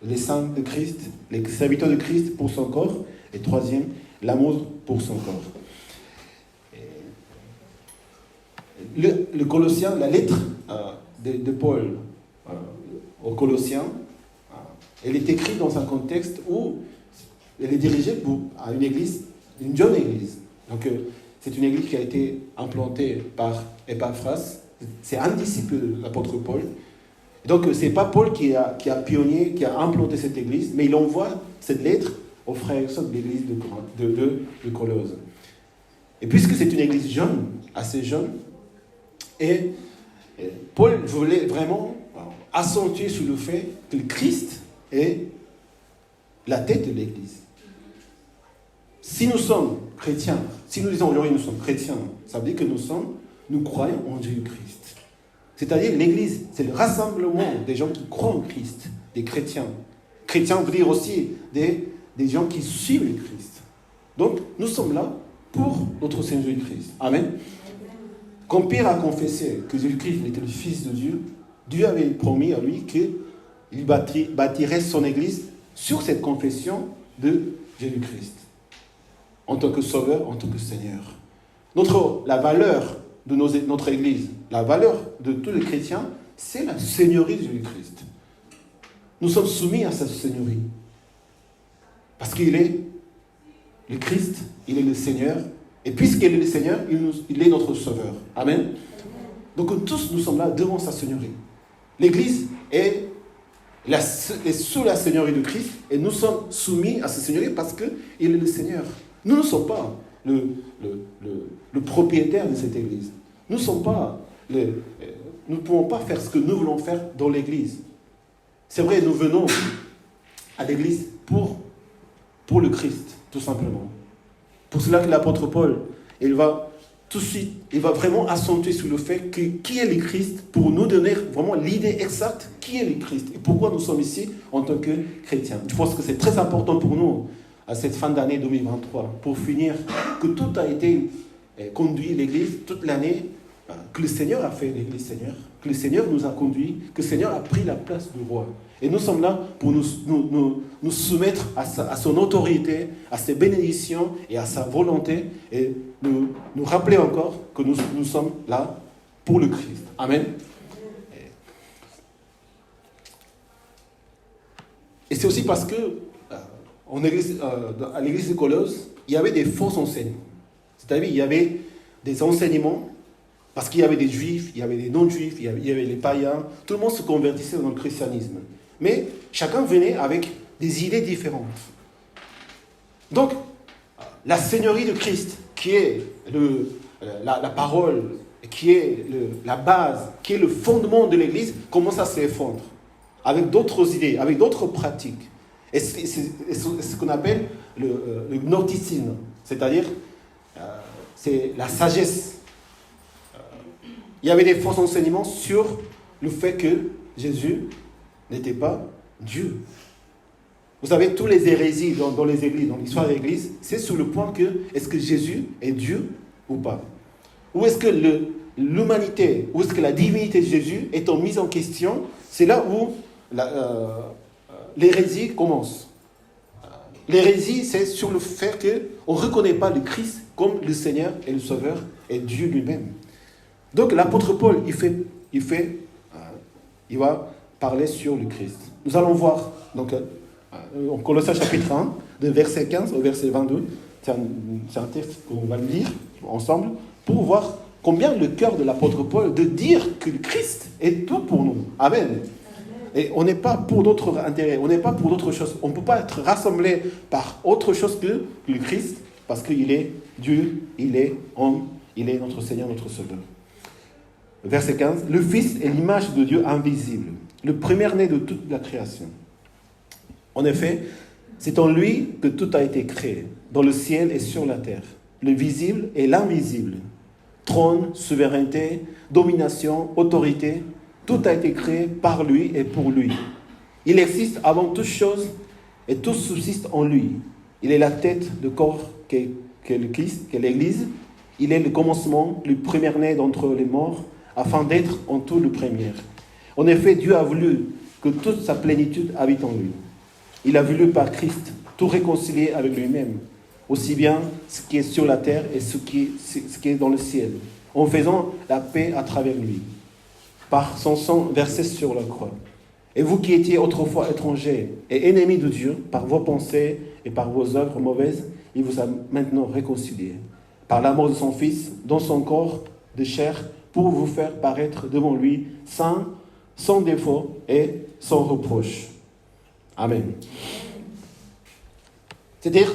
Les saints de Christ, les serviteurs de Christ pour son corps. Et 3e, l'amour pour son corps. Le Colossiens, la lettre de Paul aux Colossiens, elle est écrite dans un contexte où elle est dirigée à une église, une jeune église. Donc, c'est une église qui a été implantée par Epaphras. C'est un disciple de l'apôtre Paul. Donc, ce n'est pas Paul qui a pionnier, qui a implanté cette église, mais il envoie cette lettre aux frères et sœurs de l'église de Colosse. Et puisque c'est une église jeune, assez jeune, et Paul voulait vraiment accentuer sur le fait que le Christ est la tête de l'église. Si nous sommes chrétiens, si nous disons aujourd'hui nous sommes chrétiens, ça veut dire que nous croyons en Jésus-Christ. C'est-à-dire l'église, c'est le rassemblement des gens qui croient en Christ, des chrétiens. Chrétiens veut dire aussi des gens qui suivent le Christ. Donc nous sommes là pour notre Seigneur Jésus-Christ. Amen. Quand Pierre a confessé que Jésus-Christ était le Fils de Dieu, Dieu avait promis à lui qu'il bâtirait son église sur cette confession de Jésus-Christ. En tant que sauveur, en tant que Seigneur. La valeur de notre église, la valeur de tous les chrétiens, c'est la Seigneurie de Jésus-Christ. Nous sommes soumis à sa Seigneurie. Parce qu'il est le Christ, il est le Seigneur. Et puisqu'il est le Seigneur, il est notre Sauveur. Amen. Donc tous nous sommes là devant sa Seigneurie. L'église est sous la Seigneurie de Christ et nous sommes soumis à sa Seigneurie parce qu'il est le Seigneur. Nous ne sommes pas le propriétaire de cette église. Nous ne pouvons pas faire ce que nous voulons faire dans l'église. C'est vrai, nous venons à l'église pour le Christ, tout simplement. Pour cela que l'apôtre Paul, il va vraiment accentuer sur le fait que qui est le Christ pour nous donner vraiment l'idée exacte qui est le Christ et pourquoi nous sommes ici en tant que chrétiens. Je pense que c'est très important pour nous à cette fin d'année 2023 pour finir que tout a été conduit l'église toute l'année, que le Seigneur a fait l'église Seigneur, que le Seigneur nous a conduits, que le Seigneur a pris la place du roi. Et nous sommes là pour nous soumettre à son autorité, à ses bénédictions et à sa volonté et nous rappeler encore que nous sommes là pour le Christ. Amen. Et c'est aussi parce que à l'église de Colosse, il y avait des faux enseignements. C'est-à-dire il y avait des enseignements parce qu'il y avait des juifs, il y avait des non-juifs, il y avait les païens. Tout le monde se convertissait dans le christianisme. Mais chacun venait avec des idées différentes. Donc, la Seigneurie de Christ, qui est la parole, qui est la base, qui est le fondement de l'Église, commence à s'effondrer avec d'autres idées, avec d'autres pratiques. Et c'est ce qu'on appelle le gnosticisme, c'est-à-dire c'est la sagesse. Il y avait des faux enseignements sur le fait que Jésus n'était pas Dieu. Vous savez, tous les hérésies dans les églises, dans l'histoire de l'église, c'est sur le point que est-ce que Jésus est Dieu ou pas? Ou est-ce que l'humanité, ou est-ce que la divinité de Jésus est mise en question? C'est là où l'hérésie commence. L'hérésie, c'est sur le fait qu'on ne reconnaît pas le Christ comme le Seigneur et le Sauveur et Dieu lui-même. Donc l'apôtre Paul, il va parler sur le Christ. Nous allons voir, donc, en Colossiens chapitre 1, de verset 15 au verset 22, c'est un texte qu'on va lire ensemble, pour voir combien le cœur de l'apôtre Paul de dire que le Christ est tout pour nous. Amen. Et on n'est pas pour d'autres intérêts, on n'est pas pour d'autres choses. On ne peut pas être rassemblé par autre chose que le Christ, parce qu'il est Dieu, il est homme, il est notre Seigneur, notre Sauveur. Verset 15, le Fils est l'image de Dieu invisible, le premier-né de toute la création. En effet, c'est en lui que tout a été créé, dans le ciel et sur la terre, le visible et l'invisible. Trône, souveraineté, domination, autorité, tout a été créé par lui et pour lui. Il existe avant toute chose et tout subsiste en lui. Il est la tête du corps qu'est le Christ, qu'est l'Église. Il est le commencement, le premier-né d'entre les morts, afin d'être en tout le premier. En effet, Dieu a voulu que toute sa plénitude habite en lui. Il a voulu par Christ tout réconcilier avec lui-même, aussi bien ce qui est sur la terre et ce qui est dans le ciel, en faisant la paix à travers lui, par son sang versé sur la croix. Et vous qui étiez autrefois étrangers et ennemis de Dieu, par vos pensées et par vos œuvres mauvaises, il vous a maintenant réconciliés, par la mort de son Fils, dans son corps de chair, pour vous faire paraître devant lui saint, sans défaut et sans reproche. Amen. C'est-à-dire,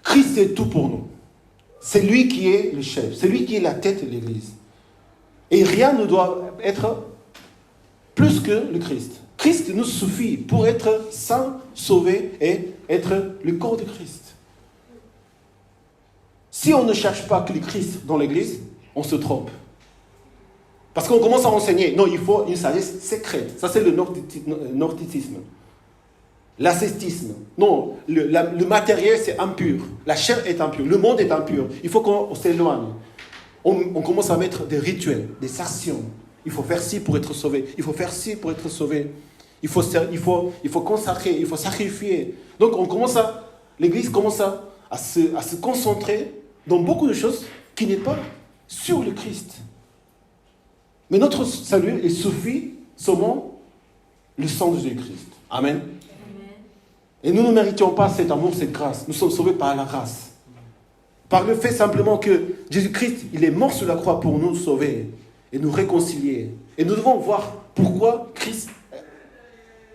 Christ est tout pour nous. C'est lui qui est le chef, c'est lui qui est la tête de l'Église. Et rien ne doit être plus que le Christ. Christ nous suffit pour être saint, sauvé et être le corps de Christ. Si on ne cherche pas que le Christ dans l'Église, on se trompe. Parce qu'on commence à enseigner, non, il faut une sagesse secrète. Ça, c'est le gnosticisme. L'ascétisme. Non, le matériel, c'est impur. La chair est impure. Le monde est impur. Il faut qu'on s'éloigne. On commence à mettre des rituels, des actions. Il faut faire ci pour être sauvé. Il faut faire ci pour être sauvé. Il faut consacrer, il faut sacrifier. Donc, l'Église commence à se concentrer dans beaucoup de choses qui n'est pas sur le Christ. Mais notre salut, il suffit seulement le sang de Jésus-Christ. Amen. Et nous ne méritions pas cet amour, cette grâce. Nous sommes sauvés par la grâce. Par le fait simplement que Jésus-Christ, il est mort sur la croix pour nous sauver et nous réconcilier. Et nous devons voir pourquoi Christ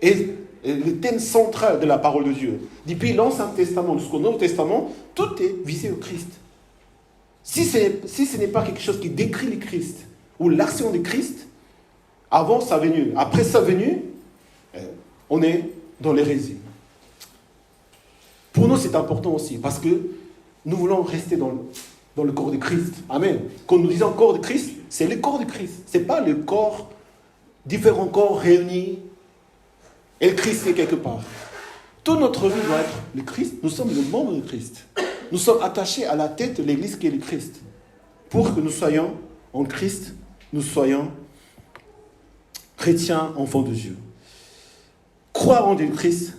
est le thème central de la parole de Dieu. Depuis l'Ancien Testament jusqu'au Nouveau Testament, tout est visé au Christ. Si ce n'est pas quelque chose qui décrit le Christ, ou l'action de Christ, avant sa venue, après sa venue, on est dans l'hérésie. Pour nous, c'est important aussi, parce que nous voulons rester dans le corps de Christ. Amen. Quand nous disons corps de Christ, c'est le corps de Christ. Ce n'est pas le corps, différents corps réunis, et le Christ est quelque part. Toute notre vie doit être le Christ. Nous sommes le membre de Christ. Nous sommes attachés à la tête de l'Église qui est le Christ. Pour que nous soyons en Christ, nous soyons chrétiens, enfants de Dieu. Croire en Christ,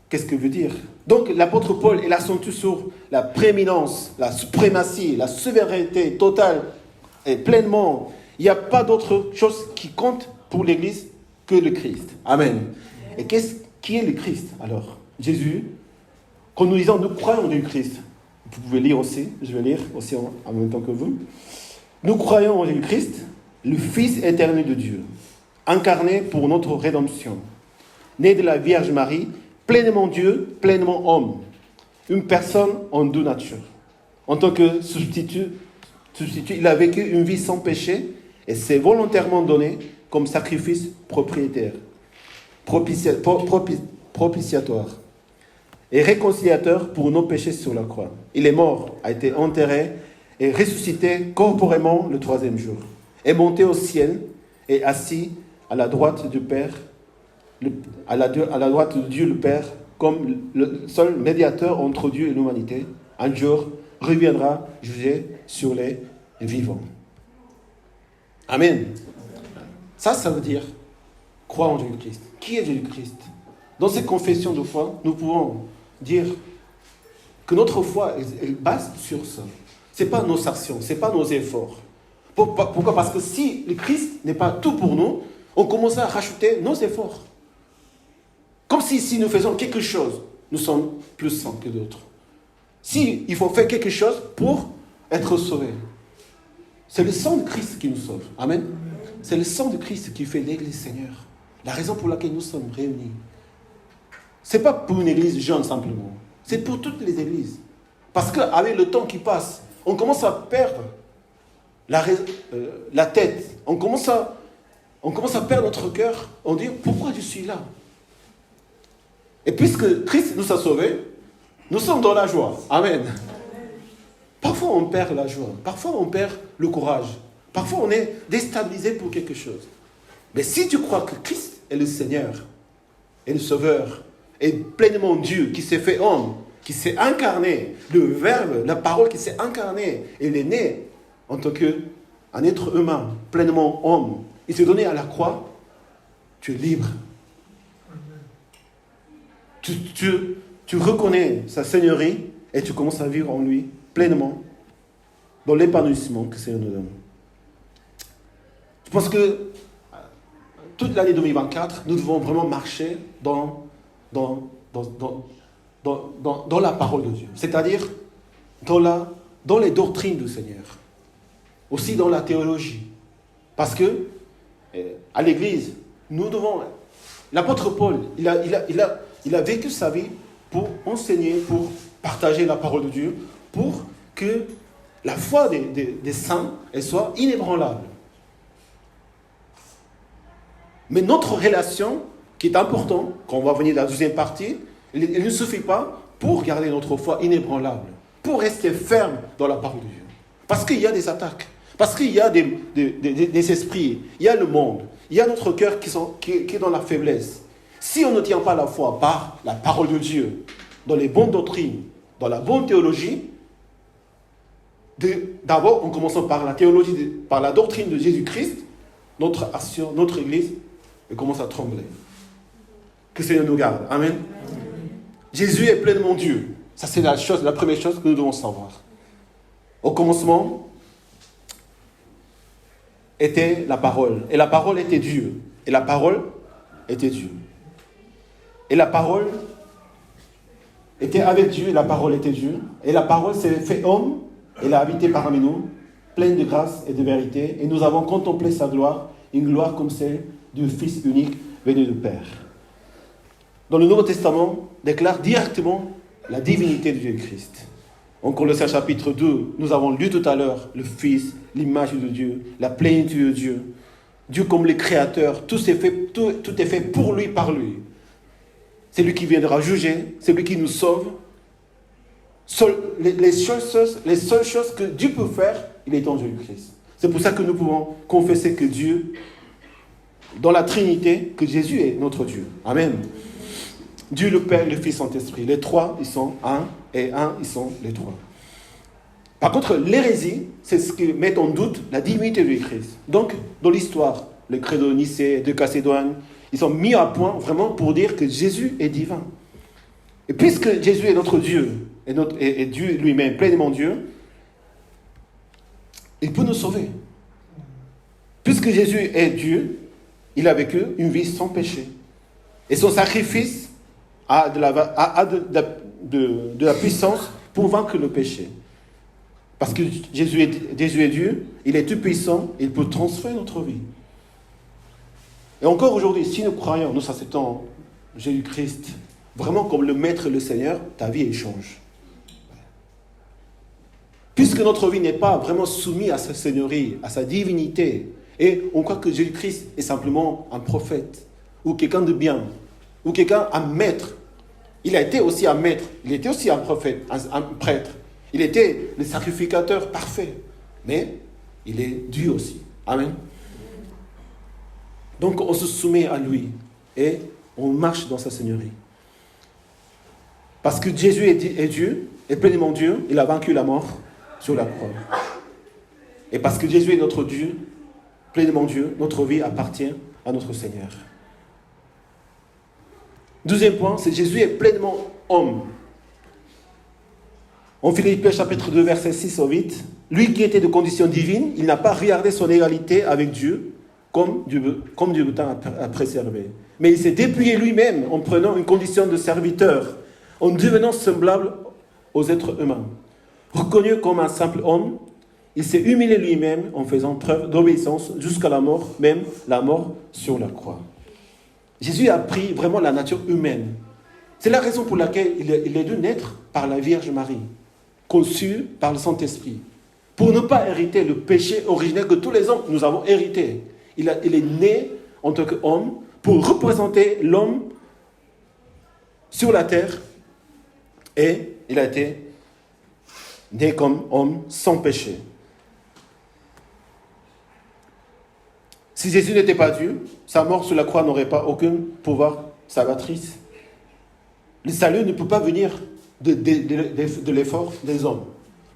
qu'est-ce que veut dire? Donc l'apôtre Paul, il accentue sur la prééminence, la suprématie, la souveraineté totale et pleinement. Il n'y a pas d'autre chose qui compte pour l'Église que le Christ. Amen. Et qui est le Christ alors? Jésus, quand nous disons nous croyons en le Christ, vous pouvez lire aussi, je vais lire aussi en même temps que vous. Nous croyons en le Christ, le Fils éternel de Dieu, incarné pour notre rédemption, né de la Vierge Marie, pleinement Dieu, pleinement homme, une personne en deux natures. En tant que substitut, il a vécu une vie sans péché et s'est volontairement donné comme sacrifice propitiatoire et réconciliateur pour nos péchés sur la croix. Il est mort, a été enterré et ressuscité corporellement le troisième jour, est monté au ciel et assis à la droite du Père, à la droite de Dieu le Père, comme le seul médiateur entre Dieu et l'humanité. Un jour reviendra juger sur les vivants. Amen. Ça veut dire croire en Jésus-Christ. Qui est Jésus-Christ? Dans cette confession de foi, nous pouvons dire que notre foi elle base sur ça. Ce n'est pas nos actions, ce n'est pas nos efforts. Pourquoi? Parce que si le Christ n'est pas tout pour nous, on commence à rajouter nos efforts. Comme si nous faisons quelque chose, nous sommes plus saints que d'autres. Si il faut faire quelque chose pour être sauvés. C'est le sang de Christ qui nous sauve. Amen. C'est le sang de Christ qui fait l'Église Seigneur. La raison pour laquelle nous sommes réunis. Ce n'est pas pour une église jeune simplement. C'est pour toutes les églises. Parce qu'avec le temps qui passe, on commence à perdre la tête. On commence à perdre notre cœur. On dit, pourquoi je suis là? Et puisque Christ nous a sauvés, nous sommes dans la joie. Amen. Parfois on perd la joie. Parfois on perd le courage. Parfois on est déstabilisé pour quelque chose. Mais si tu crois que Christ est le Seigneur, est le Sauveur, est pleinement Dieu, qui s'est fait homme, qui s'est incarné, le Verbe, la parole qui s'est incarnée, il est né en tant qu'un être humain, pleinement homme, il s'est donné à la croix, tu es libre. Tu reconnais sa seigneurie et tu commences à vivre en lui pleinement dans l'épanouissement que le Seigneur nous donne. Je pense que toute l'année 2024, nous devons vraiment marcher dans la parole de Dieu. C'est-à-dire dans les doctrines du Seigneur. Aussi dans la théologie. Parce que, à l'Église, nous devons... L'apôtre Paul, il a vécu sa vie pour enseigner, pour partager la parole de Dieu, pour que la foi des saints elle soit inébranlable. Mais notre relation, qui est importante, quand on va venir dans la deuxième partie, il ne suffit pas pour garder notre foi inébranlable, pour rester ferme dans la parole de Dieu. Parce qu'il y a des attaques, parce qu'il y a des esprits, il y a le monde, il y a notre cœur qui est dans la faiblesse. Si on ne tient pas la foi par la parole de Dieu, dans les bonnes doctrines, dans la bonne théologie, d'abord en commençant par la théologie, par la doctrine de Jésus-Christ, notre action, notre Église, elle commence à trembler. Que le Seigneur nous garde. Amen. Jésus est pleinement Dieu. Ça, c'est la première chose que nous devons savoir. Au commencement était la parole. Et la parole était Dieu. Et la parole était Dieu. Et la parole était avec Dieu. Et la parole était Dieu. Et la parole s'est fait homme. Elle a habité parmi nous, pleine de grâce et de vérité. Et nous avons contemplé sa gloire, une gloire comme celle du Fils unique venu du Père. Dans le Nouveau Testament, déclare directement la divinité de Jésus-Christ. En Colossiens chapitre 2, nous avons lu tout à l'heure le Fils, l'image de Dieu, la plénitude de Dieu. Dieu comme le Créateur, tout est fait pour lui, par lui. C'est lui qui viendra juger, c'est lui qui nous sauve. Les seules choses que Dieu peut faire, il est en Jésus-Christ. C'est pour ça que nous pouvons confesser que Dieu, dans la Trinité, que Jésus est notre Dieu. Amen. Dieu le Père, le Fils, Saint-Esprit. Les trois, ils sont un, et un, ils sont les trois. Par contre, l'hérésie, c'est ce qui met en doute la divinité de Christ. Donc, dans l'histoire, le credo de Nicée, de Chalcédoine, ils sont mis à point vraiment pour dire que Jésus est divin. Et puisque Jésus est notre Dieu, et Dieu lui-même, pleinement Dieu, il peut nous sauver. Puisque Jésus est Dieu, il a vécu une vie sans péché. Et son sacrifice a de la puissance pour vaincre le péché. Parce que Jésus est Dieu, il est tout puissant, il peut transformer notre vie. Et encore aujourd'hui, si nous croyons, nous acceptons Jésus-Christ vraiment comme le Maître et le Seigneur, ta vie elle change. Puisque notre vie n'est pas vraiment soumise à sa seigneurie, à sa divinité, et on croit que Jésus-Christ est simplement un prophète, ou quelqu'un de bien, ou quelqu'un, un maître. Il a été aussi un maître, il était aussi un prophète, un prêtre. Il était le sacrificateur parfait, mais il est Dieu aussi. Amen. Donc on se soumet à lui, et on marche dans sa seigneurie. Parce que Jésus est Dieu, est pleinement Dieu, il a vaincu la mort sur la croix. Et parce que Jésus est notre Dieu, pleinement Dieu, notre vie appartient à notre Seigneur. Deuxième point, c'est Jésus est pleinement homme. En Philippiens chapitre 2, versets 6 au 8, lui qui était de condition divine, il n'a pas regardé son égalité avec Dieu comme du butin à préserver. Mais il s'est dépouillé lui-même en prenant une condition de serviteur, en devenant semblable aux êtres humains. Reconnu comme un simple homme, il s'est humilié lui-même en faisant preuve d'obéissance jusqu'à la mort, même la mort sur la croix. Jésus a pris vraiment la nature humaine. C'est la raison pour laquelle il est dû naître par la Vierge Marie, conçu par le Saint-Esprit, pour ne pas hériter le péché originel que tous les hommes nous avons hérité. Il est né en tant qu'homme pour représenter l'homme sur la terre, et il a été né comme homme sans péché. Si Jésus n'était pas Dieu, sa mort sur la croix n'aurait pas aucun pouvoir salvatrice. Le salut ne peut pas venir de l'effort des hommes.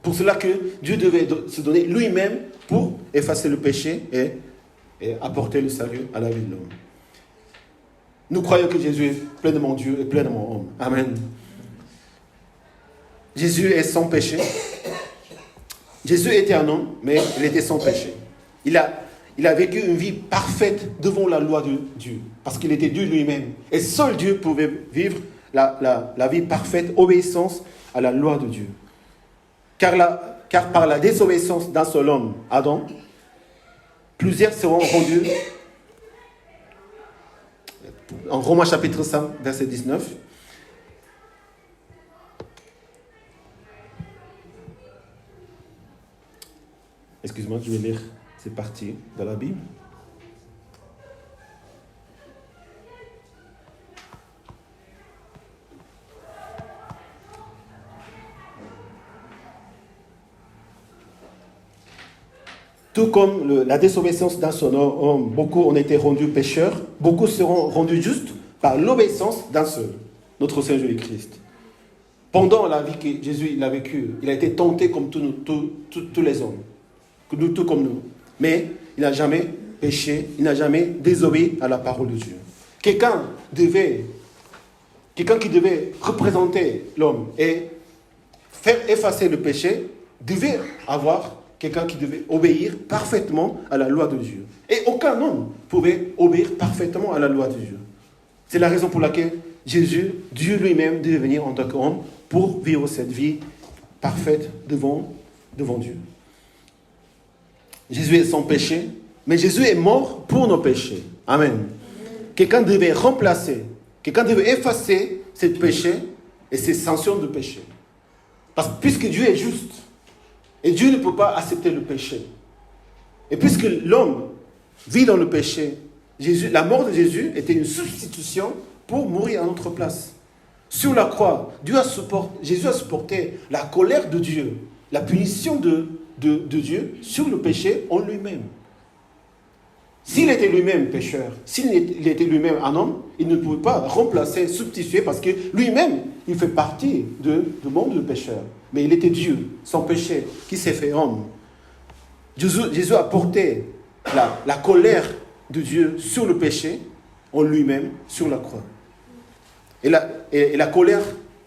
Pour cela que Dieu devait se donner lui-même pour effacer le péché et apporter le salut à la vie de l'homme. Nous croyons que Jésus est pleinement Dieu et pleinement homme. Amen. Jésus est sans péché. Jésus était un homme, mais il était sans péché. Il a vécu une vie parfaite devant la loi de Dieu, parce qu'il était Dieu lui-même. Et seul Dieu pouvait vivre la vie parfaite, obéissance à la loi de Dieu. Car par la désobéissance d'un seul homme, Adam, plusieurs seront rendus. En Romains chapitre 5, verset 19. Excuse-moi, je vais lire ces parties de la Bible. Tout comme la désobéissance d'un seul homme, beaucoup ont été rendus pécheurs, beaucoup seront rendus justes par l'obéissance d'un seul, notre Seigneur Jésus-Christ. Pendant la vie que Jésus a vécue, il a été tenté comme tous les hommes, tout comme nous. Mais il n'a jamais péché, il n'a jamais désobéi à la parole de Dieu. Quelqu'un qui devait représenter l'homme et faire effacer le péché, devait avoir quelqu'un qui devait obéir parfaitement à la loi de Dieu. Et aucun homme pouvait obéir parfaitement à la loi de Dieu. C'est la raison pour laquelle Jésus, Dieu lui-même, devait venir en tant qu'homme pour vivre cette vie parfaite devant Dieu. Jésus est sans péché, mais Jésus est mort pour nos péchés. Amen. Quelqu'un devait remplacer, quelqu'un devait effacer ce péché et ces sanctions de péché. Parce que puisque Dieu est juste, et Dieu ne peut pas accepter le péché. Et puisque l'homme vit dans le péché, la mort de Jésus était une substitution pour mourir à notre place. Sur la croix, Jésus a supporté la colère de Dieu, la punition de Dieu sur le péché en lui-même. S'il était lui-même pécheur, s'il était lui-même un homme, il ne pouvait pas remplacer, substituer, parce que lui-même, il fait partie du monde de pécheurs. Mais il était Dieu, sans péché, qui s'est fait homme. Jésus a porté la colère de Dieu sur le péché en lui-même, sur la croix. Et la colère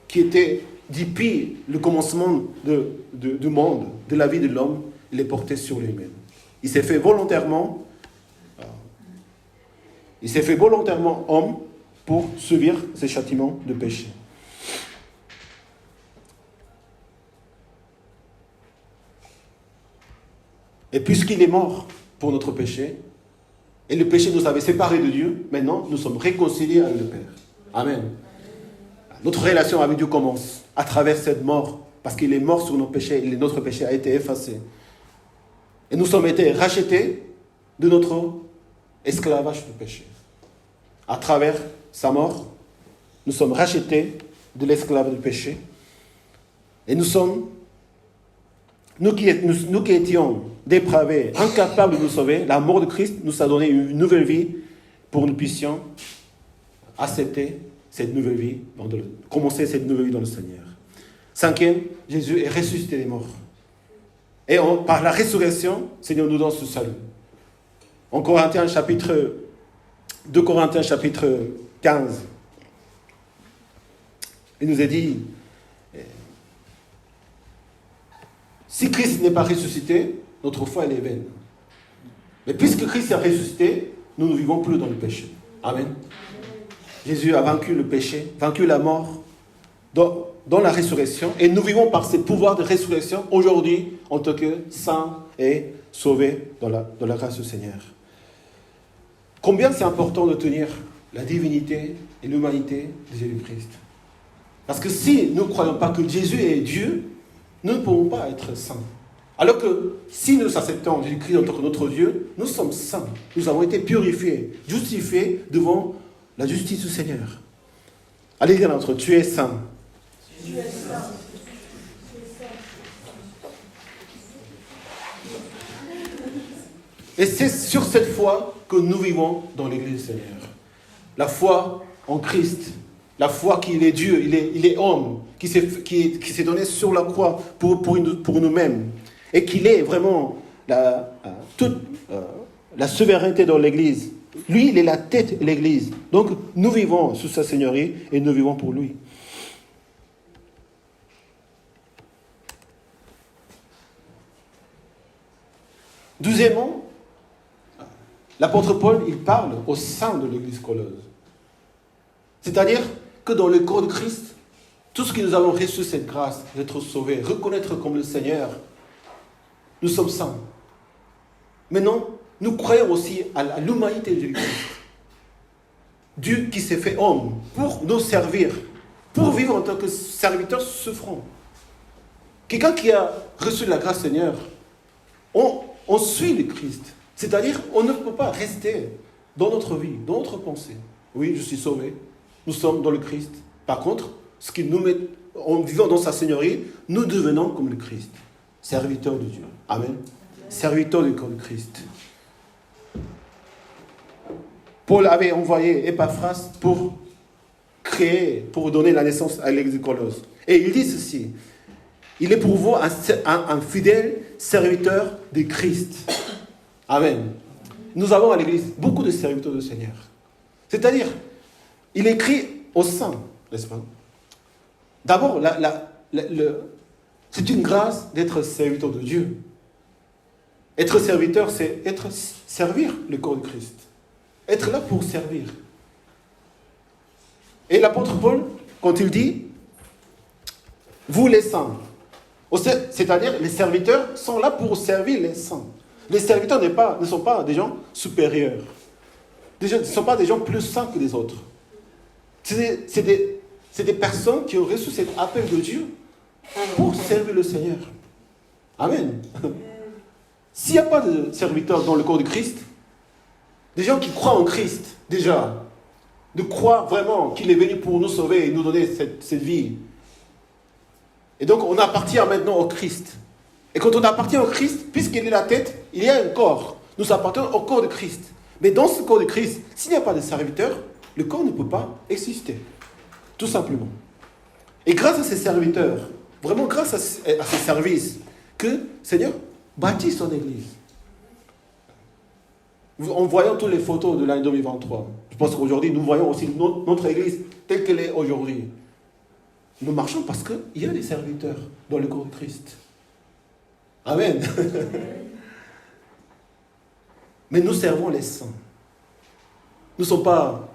qui était depuis le commencement du monde, de la vie de l'homme, il est porté sur lui-même. Il s'est fait volontairement homme pour subir ces châtiments de péché. Et puisqu'il est mort pour notre péché, et le péché nous avait séparés de Dieu, maintenant nous sommes réconciliés avec le Père. Amen. Notre relation avec Dieu commence à travers cette mort, parce qu'il est mort sur nos péchés, et notre péché a été effacé. Et nous sommes été rachetés de notre esclavage du péché. À travers sa mort, nous sommes rachetés de l'esclavage du péché. Et nous qui étions dépravés, incapables de nous sauver, la mort de Christ nous a donné une nouvelle vie pour que nous puissions accepter cette nouvelle vie, commencer cette nouvelle vie dans le Seigneur. Cinquième, Jésus est ressuscité des morts. Et par la résurrection, le Seigneur nous donne ce salut. En 2 Corinthiens chapitre 15, il nous est dit, si Christ n'est pas ressuscité, notre foi elle est vaine. Mais puisque Christ est ressuscité, nous ne vivons plus dans le péché. Amen. Jésus a vaincu le péché, vaincu la mort dans la résurrection. Et nous vivons par ce pouvoir de résurrection aujourd'hui en tant que saints et sauvés dans la grâce du Seigneur. Combien c'est important de tenir la divinité et l'humanité de Jésus-Christ. Parce que si nous ne croyons pas que Jésus est Dieu, nous ne pouvons pas être saints. Alors que si nous acceptons Jésus-Christ en tant que notre Dieu, nous sommes saints. Nous avons été purifiés, justifiés devant la justice du Seigneur. Allez dire à notre tu es saint.
Tu es saint.
Et c'est sur cette foi que nous vivons dans l'Église du Seigneur. La foi en Christ, la foi qu'il est Dieu, il est homme, qui s'est donné sur la croix pour nous-mêmes, et qu'il est vraiment toute la souveraineté dans l'Église. Lui, il est la tête de l'Église. Donc, nous vivons sous sa seigneurie et nous vivons pour lui. Deuxièmement, l'apôtre Paul, il parle au sein de l'Église colosseuse. C'est-à-dire que dans le corps de Christ, tout ce que nous avons reçu cette grâce d'être sauvés, reconnaître comme le Seigneur, nous sommes saints. Maintenant, nous croyons aussi à l'humanité de Christ. Dieu qui s'est fait homme pour nous servir, pour vivre en tant que serviteur souffrant. Quelqu'un qui a reçu la grâce Seigneur, on suit le Christ. C'est-à-dire, on ne peut pas rester dans notre vie, dans notre pensée. Oui, je suis sauvé, nous sommes dans le Christ. Par contre, ce qui nous met, en vivant dans sa seigneurie, nous devenons comme le Christ, serviteurs de Dieu. Amen. Serviteurs du corps de Christ. Paul avait envoyé Épaphras pour donner la naissance à l'église de Colosse. Et il dit ceci: il est pour vous un fidèle serviteur de Christ. Amen. Nous avons à l'église beaucoup de serviteurs du Seigneur. C'est-à-dire, il écrit au sein, n'est-ce pas? D'abord, c'est une grâce d'être serviteur de Dieu. Être serviteur, c'est servir le corps de Christ. Être là pour servir. Et l'apôtre Paul, quand il dit, vous les saints, c'est-à-dire les serviteurs sont là pour servir les saints. Les serviteurs ne sont pas des gens supérieurs. Ne sont pas des gens plus saints que les autres. C'est des personnes qui ont reçu cet appel de Dieu pour servir le Seigneur. Amen. S'il n'y a pas de serviteurs dans le corps de Christ, des gens qui croient en Christ, déjà, de croire vraiment qu'il est venu pour nous sauver et nous donner cette vie. Et donc, on appartient maintenant au Christ. Et quand on appartient au Christ, puisqu'il est la tête, il y a un corps. Nous appartenons au corps de Christ. Mais dans ce corps de Christ, s'il n'y a pas de serviteur, le corps ne peut pas exister. Tout simplement. Et grâce à ces serviteurs, vraiment grâce à ces services, que le Seigneur bâtit son Église. En voyant toutes les photos de l'année 2023, je pense qu'aujourd'hui, nous voyons aussi notre Église telle qu'elle est aujourd'hui. Nous marchons parce qu'il y a des serviteurs dans le corps de Christ. Amen. Mais nous servons les saints. Nous ne sommes pas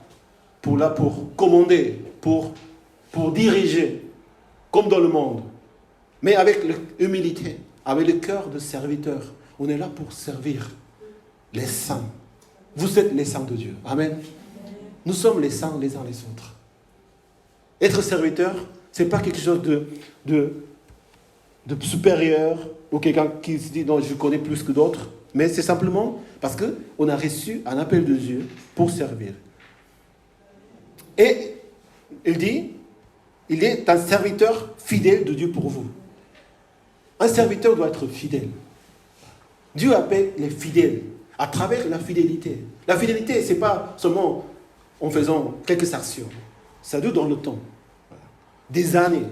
là pour commander, pour diriger, comme dans le monde. Mais avec l'humilité, avec le cœur de serviteur. On est là pour servir les saints. Vous êtes les saints de Dieu. Amen. Nous sommes les saints les uns les autres. Être serviteur, ce n'est pas quelque chose de supérieur, ou quelqu'un qui se dit non, je connais plus que d'autres, mais c'est simplement parce qu'on a reçu un appel de Dieu pour servir. Et il dit, il est un serviteur fidèle de Dieu pour vous. Un serviteur doit être fidèle. Dieu appelle les fidèles à travers la fidélité. La fidélité, ce n'est pas seulement en faisant quelques actions. Ça dure dans le temps. Des années.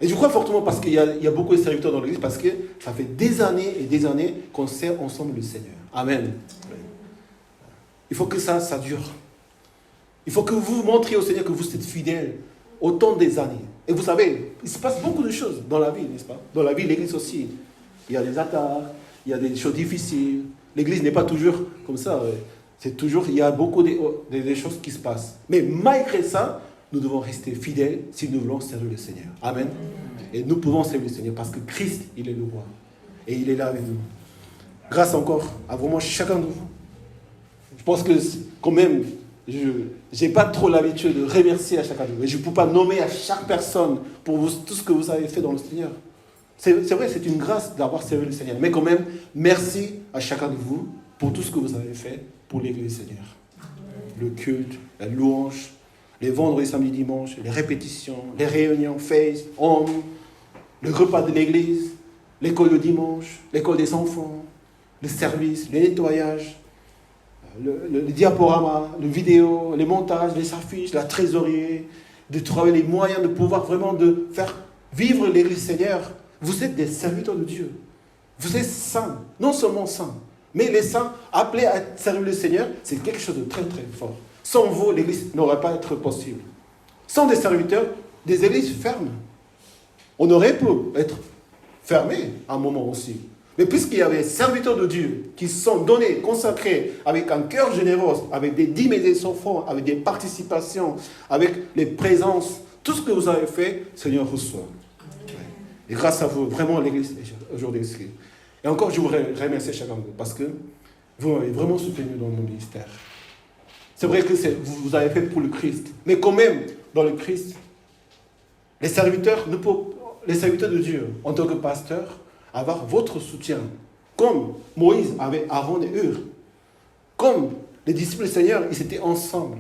Et je crois fortement parce qu'il y a beaucoup de serviteurs dans l'église, parce que ça fait des années et des années qu'on sert ensemble le Seigneur. Amen. Il faut que ça dure. Il faut que vous montriez au Seigneur que vous êtes fidèles autant des années. Et vous savez, il se passe beaucoup de choses dans la vie, n'est-ce pas? Dans la vie de l'église aussi. Il y a des attaques, il y a des choses difficiles. L'église n'est pas toujours comme ça. C'est toujours, il y a beaucoup de choses qui se passent. Mais malgré ça, nous devons rester fidèles si nous voulons servir le Seigneur. Amen. Et nous pouvons servir le Seigneur parce que Christ, il est le roi. Et il est là avec nous. Grâce encore à vraiment chacun de vous. Je pense que quand même, je n'ai pas trop l'habitude de remercier à chacun de vous. Et je ne peux pas nommer à chaque personne pour vous, tout ce que vous avez fait dans le Seigneur. C'est vrai, c'est une grâce d'avoir servi le Seigneur. Mais quand même, merci à chacun de vous pour tout ce que vous avez fait pour l'Église du Seigneur. Le culte, la louange, les vendredis, samedis, dimanches, les répétitions, les réunions, face, hommes, le repas de l'église, l'école de dimanche, l'école des enfants, le service, le nettoyage, le diaporama, le vidéo, les montages, les affiches, la trésorerie, de trouver les moyens de pouvoir vraiment de faire vivre l'Église du Seigneur. Vous êtes des serviteurs de Dieu. Vous êtes saints, non seulement saints, mais les saints appelés à servir le Seigneur, c'est quelque chose de très très fort. Sans vous, l'Église n'aurait pas été possible. Sans des serviteurs, des églises fermes. On aurait pu être fermés à un moment aussi. Mais puisqu'il y avait des serviteurs de Dieu qui se sont donnés, consacrés, avec un cœur généreux, avec des dîmes et des offrandes, avec des participations, avec les présences, tout ce que vous avez fait, le Seigneur reçoit. Et grâce à vous, vraiment, l'Église aujourd'hui ici. Et encore, je voudrais remercier chacun de vous parce que vous m'avez vraiment soutenu dans mon ministère. C'est vrai que vous avez fait pour le Christ, mais quand même, dans le Christ, les serviteurs de Dieu, en tant que pasteur, avoir votre soutien, comme Moïse avait Aaron et Hur, comme les disciples du Seigneur, ils étaient ensemble.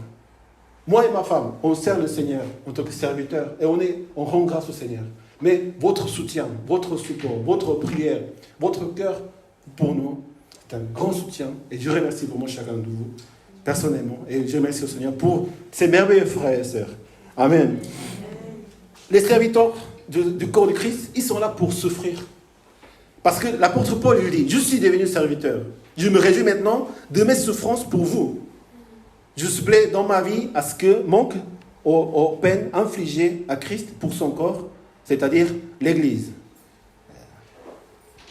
Moi et ma femme, on sert le Seigneur en tant que serviteur et on rend grâce au Seigneur. Mais votre soutien, votre support, votre prière, votre cœur, pour nous, c'est un grand soutien. Et je remercie vraiment chacun de vous, personnellement. Et je remercie le Seigneur pour ces merveilleux frères et sœurs. Amen. Les serviteurs du corps de Christ, ils sont là pour souffrir. Parce que l'apôtre Paul lui dit, je suis devenu serviteur. Je me réjouis maintenant de mes souffrances pour vous. Je supplée dans ma vie à ce que manque aux peines infligées à Christ pour son corps, c'est-à-dire l'Église.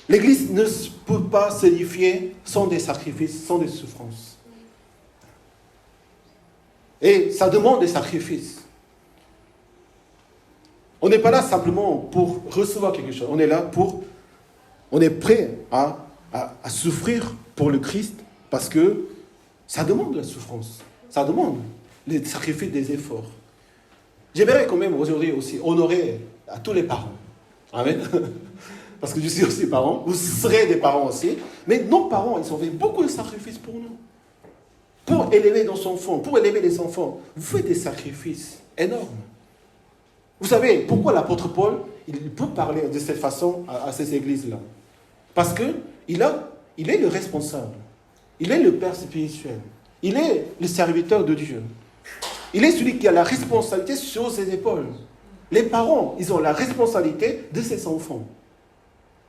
L'Église ne peut pas s'édifier sans des sacrifices, sans des souffrances. Et ça demande des sacrifices. On n'est pas là simplement pour recevoir quelque chose. On est prêt à souffrir pour le Christ parce que ça demande de la souffrance. Ça demande les sacrifices, des efforts. J'aimerais quand même aujourd'hui aussi honorer à tous les parents. Amen. Parce que je suis aussi parent. Vous serez des parents aussi. Mais nos parents, ils ont fait beaucoup de sacrifices pour nous. Pour élever nos enfants, pour élever les enfants, vous faites des sacrifices énormes. Vous savez, pourquoi l'apôtre Paul, il peut parler de cette façon à ces églises-là? Parce qu'il est le responsable. Il est le père spirituel. Il est le serviteur de Dieu. Il est celui qui a la responsabilité sur ses épaules. Les parents, ils ont la responsabilité de ses enfants.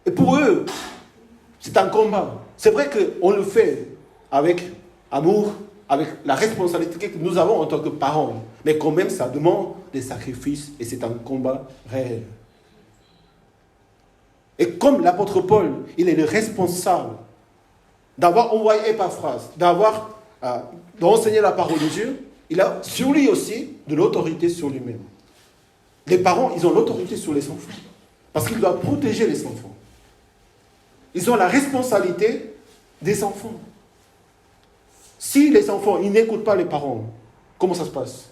Et pour eux, c'est un combat. C'est vrai qu'on le fait avec amour, avec la responsabilité que nous avons en tant que parents. Mais quand même, ça demande des sacrifices et c'est un combat réel. Et comme l'apôtre Paul, il est le responsable d'avoir envoyé Épaphrase, d'enseigner la parole de Dieu, il a sur lui aussi de l'autorité sur lui-même. Les parents, ils ont l'autorité sur les enfants. Parce qu'ils doivent protéger les enfants. Ils ont la responsabilité des enfants. Si les enfants, ils n'écoutent pas les parents, comment ça se passe?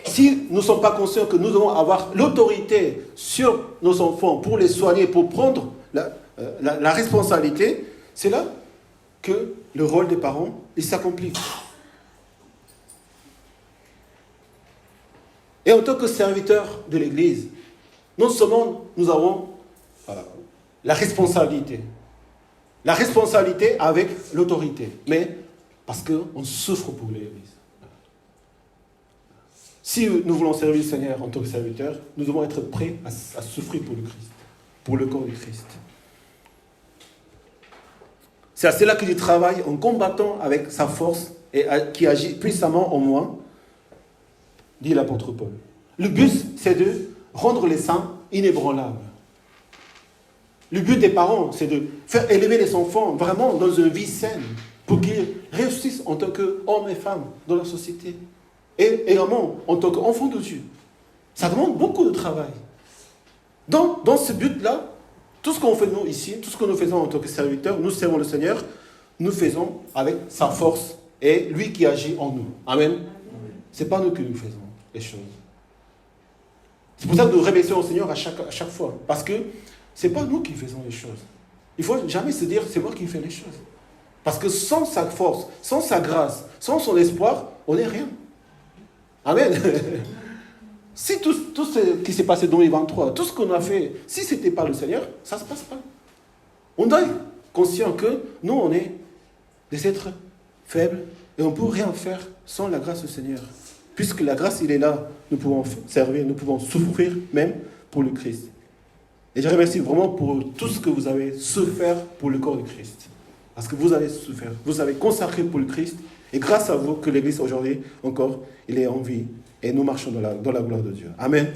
Si nous ne sommes pas conscients que nous devons avoir l'autorité sur nos enfants pour les soigner, pour prendre la responsabilité, c'est là que le rôle des parents, il s'accomplit. Et en tant que serviteur de l'Église, non seulement nous avons la responsabilité avec l'autorité, mais parce qu'on souffre pour l'Église. Si nous voulons servir le Seigneur en tant que serviteur, nous devons être prêts à souffrir pour le Christ, pour le corps du Christ. C'est à cela que je travaille en combattant avec sa force et qui agit puissamment en moi, dit l'apôtre Paul. Le but, c'est de rendre les saints inébranlables. Le but des parents, c'est de faire élever les enfants vraiment dans une vie saine pour qu'ils réussissent en tant qu'hommes et femmes dans la société. Et également en tant qu'enfants de Dieu. Ça demande beaucoup de travail. Dans ce but-là, tout ce qu'on fait nous ici, tout ce que nous faisons en tant que serviteurs, nous servons le Seigneur, nous faisons avec sa force et lui qui agit en nous. Amen. Ce n'est pas nous que nous faisons les choses. C'est pour ça que nous remercions au Seigneur à chaque fois. Parce que ce n'est pas nous qui faisons les choses. Il ne faut jamais se dire c'est moi qui fais les choses. Parce que sans sa force, sans sa grâce, sans son espoir, on n'est rien. Amen. Si tout ce qui s'est passé dans 2023, tout ce qu'on a fait, si ce n'était pas le Seigneur, ça ne se passe pas. On doit être conscient que nous, on est des êtres faibles et on ne peut rien faire sans la grâce du Seigneur. Puisque la grâce, il est là, nous pouvons servir, nous pouvons souffrir même pour le Christ. Et je remercie vraiment pour tout ce que vous avez souffert pour le corps du Christ. Parce que vous avez souffert, vous avez consacré pour le Christ. Et grâce à vous que l'Église aujourd'hui, encore, il est en vie. Et nous marchons dans la gloire de Dieu. Amen.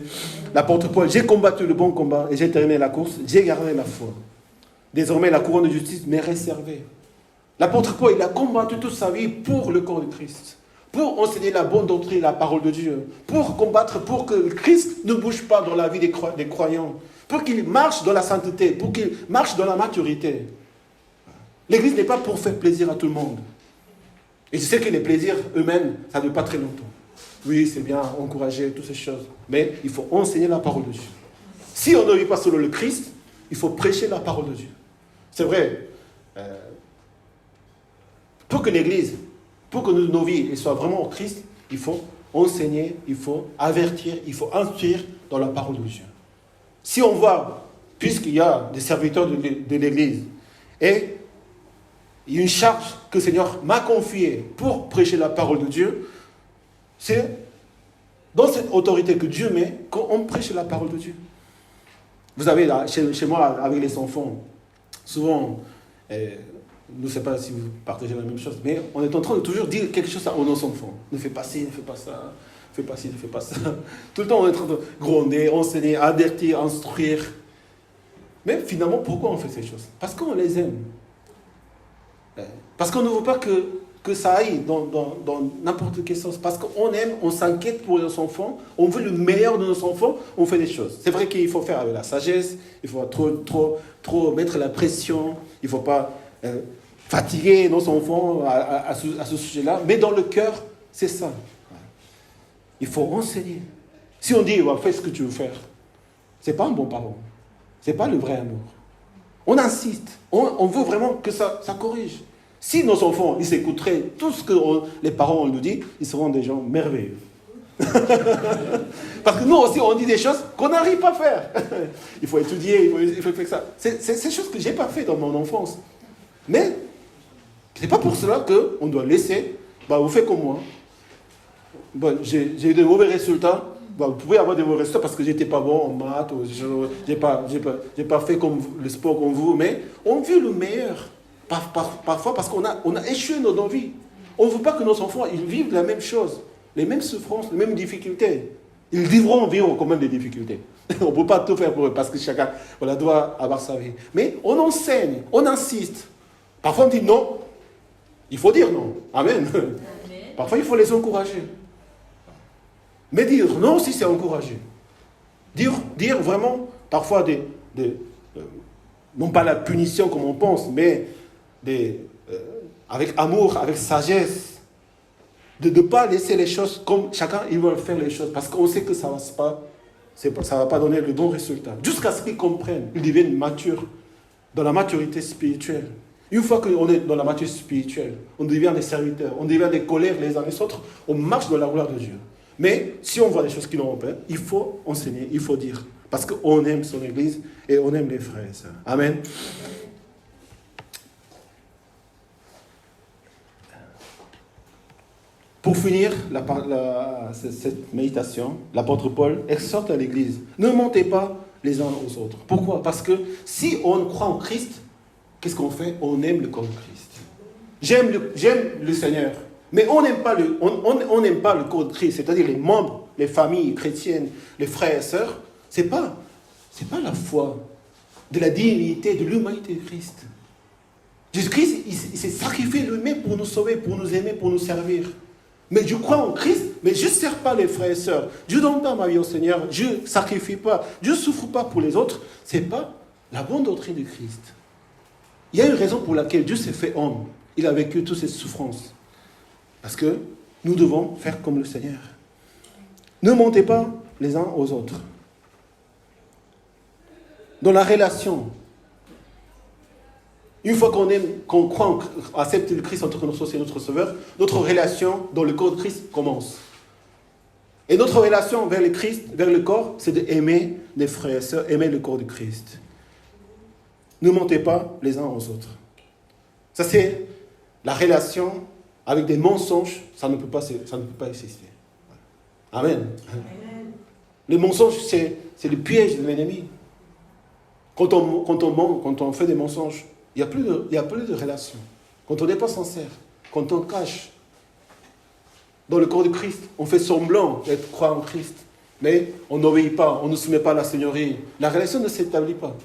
L'apôtre Paul, j'ai combattu le bon combat et j'ai terminé la course, j'ai gardé la foi. Désormais, la couronne de justice m'est réservée. L'apôtre Paul, il a combattu toute sa vie pour le corps de Christ. Pour enseigner la bonne doctrine, la parole de Dieu. Pour combattre, pour que le Christ ne bouge pas dans la vie des croyants. Pour qu'il marche dans la sainteté, pour qu'il marche dans la maturité. L'Église n'est pas pour faire plaisir à tout le monde. Et je sais que les plaisirs eux-mêmes, ça ne dure pas très longtemps. Oui, c'est bien, encourager, toutes ces choses. Mais il faut enseigner la parole de Dieu. Si on ne vit pas selon le Christ, il faut prêcher la parole de Dieu. C'est vrai. Pour que l'Église, pour que nos vies soient vraiment au Christ, il faut enseigner, il faut avertir, il faut instruire dans la parole de Dieu. Si on voit, puisqu'il y a des serviteurs de l'Église, et il y a une charge que le Seigneur m'a confiée pour prêcher la parole de Dieu, c'est dans cette autorité que Dieu met qu'on prêche la parole de Dieu. Vous avez là, chez moi, avec les enfants, souvent, je ne sais pas si vous partagez la même chose, mais on est en train de toujours dire quelque chose à nos enfants. Ne fais pas ci, ne fais pas ça, ne fais pas ci, ne fais pas ça. Tout le temps, on est en train de gronder, enseigner, avertir, instruire. Mais finalement, pourquoi on fait ces choses? Parce qu'on les aime. Parce qu'on ne veut pas que ça aille dans n'importe quel sens. Parce qu'on aime, on s'inquiète pour nos enfants, on veut le meilleur de nos enfants, on fait des choses. C'est vrai qu'il faut faire avec la sagesse, il faut trop mettre la pression, il ne faut pas fatiguer nos enfants à ce sujet-là, mais dans le cœur, c'est ça. Il faut enseigner. Si on dit, fais ce que tu veux faire, ce n'est pas un bon parent. Ce n'est pas le vrai amour. On insiste, on veut vraiment que ça corrige. Si nos enfants, ils écouteraient tout ce que les parents nous disent, ils seront des gens merveilleux. Parce que nous aussi, on dit des choses qu'on n'arrive pas à faire. Il faut étudier, il faut faire ça. C'est ces choses que je n'ai pas fait dans mon enfance. Mais ce n'est pas pour cela qu'on doit laisser, vous faites comme moi. J'ai eu de mauvais résultats. Vous pouvez avoir de mauvais résultats parce que je n'étais pas bon en maths, ou je n'ai pas fait comme le sport comme vous, mais on veut le meilleur. Parfois parce qu'on a échoué dans nos vies. On ne veut pas que nos enfants ils vivent la même chose, les mêmes souffrances, les mêmes difficultés. Ils devront vivre quand même des difficultés. On ne peut pas tout faire pour eux parce que chacun doit avoir sa vie. Mais on enseigne, on insiste. Parfois on dit non. Il faut dire non. Amen. Parfois il faut les encourager. Mais dire non aussi c'est encourager. Dire vraiment parfois non pas la punition comme on pense, mais avec amour, avec sagesse, de ne pas laisser les choses comme chacun il veut faire les choses, parce qu'on sait que ça ne va pas donner le bon résultat. Jusqu'à ce qu'ils comprennent, ils deviennent matures, dans la maturité spirituelle. Une fois qu'on est dans la maturité spirituelle, on devient des serviteurs, on devient des collègues les uns les autres, on marche dans la gloire de Dieu. Mais si on voit des choses qui n'ont pas, il faut enseigner, il faut dire, parce qu'on aime son Église et on aime les frères et sœurs. Amen. Pour finir cette méditation, l'apôtre Paul exhorte à l'Église, ne mentez pas les uns aux autres. Pourquoi? Parce que si on croit en Christ, qu'est-ce qu'on fait? On aime le corps de Christ. J'aime le Seigneur, mais on n'aime pas le corps de Christ, c'est-à-dire les membres, les familles chrétiennes, les frères et sœurs. C'est pas la foi de la divinité, de l'humanité de Christ. Jésus-Christ, il s'est sacrifié lui-même pour nous sauver, pour nous aimer, pour nous servir. Mais je crois en Christ, mais je ne sers pas les frères et sœurs. Je ne donne pas ma vie au Seigneur, je ne sacrifie pas, je ne souffre pas pour les autres. Ce n'est pas la bonne doctrine de Christ. Il y a une raison pour laquelle Dieu s'est fait homme. Il a vécu toutes ces souffrances. Parce que nous devons faire comme le Seigneur. Ne mentez pas les uns aux autres. Dans la relation, une fois qu'on croit, accepte le Christ en tant que notre Seigneur et notre Sauveur, notre relation dans le corps de Christ commence. Et notre relation vers le Christ, vers le corps, c'est d'aimer les frères et sœurs, aimer le corps de Christ. Ne mentez pas les uns aux autres. Ça, c'est la relation avec des mensonges, ça ne peut pas exister. Amen. Le mensonge, c'est le piège de l'ennemi. Quand on ment, quand on fait des mensonges, il n'y a plus de relation. Quand on n'est pas sincère, quand on cache. Dans le corps de Christ, on fait semblant d'être croyant en Christ. Mais on n'obéit pas, on ne soumet pas à la Seigneurie. La relation ne s'établit pas.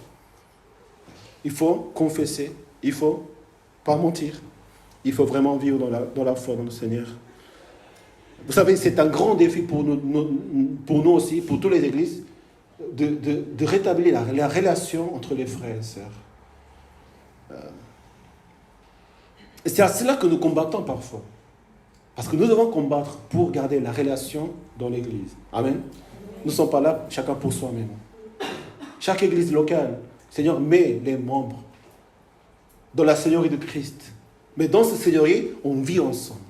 Il faut confesser, il ne faut pas mentir. Il faut vraiment vivre dans la foi dans le Seigneur. Vous savez, c'est un grand défi pour nous aussi, pour toutes les églises, de rétablir la relation entre les frères et sœurs. Et c'est à cela que nous combattons parfois. Parce que nous devons combattre pour garder la relation dans l'église. Amen. Nous ne sommes pas là, chacun pour soi-même. Chaque église locale, le Seigneur met les membres dans la Seigneurie de Christ. Mais dans cette Seigneurie, on vit ensemble.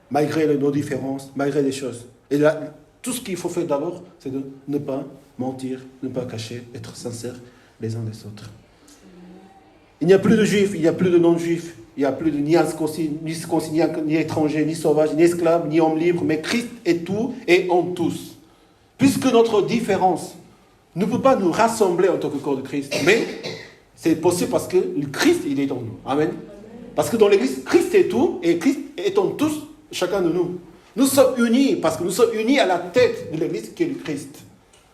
Malgré nos différences, malgré les choses. Et là, tout ce qu'il faut faire d'abord, c'est de ne pas mentir, ne pas cacher, être sincères les uns les autres. Il n'y a plus de juifs, il n'y a plus de non-juifs. Il n'y a plus de ni circoncis, ni étrangers, ni sauvages, ni esclaves, ni hommes libres, mais Christ est tout et en tous. Puisque notre différence ne peut pas nous rassembler en tant que corps de Christ, mais c'est possible parce que le Christ, il est en nous. Amen. Parce que dans l'Église, Christ est tout et Christ est en tous, chacun de nous. Nous sommes unis parce que nous sommes unis à la tête de l'Église qui est le Christ.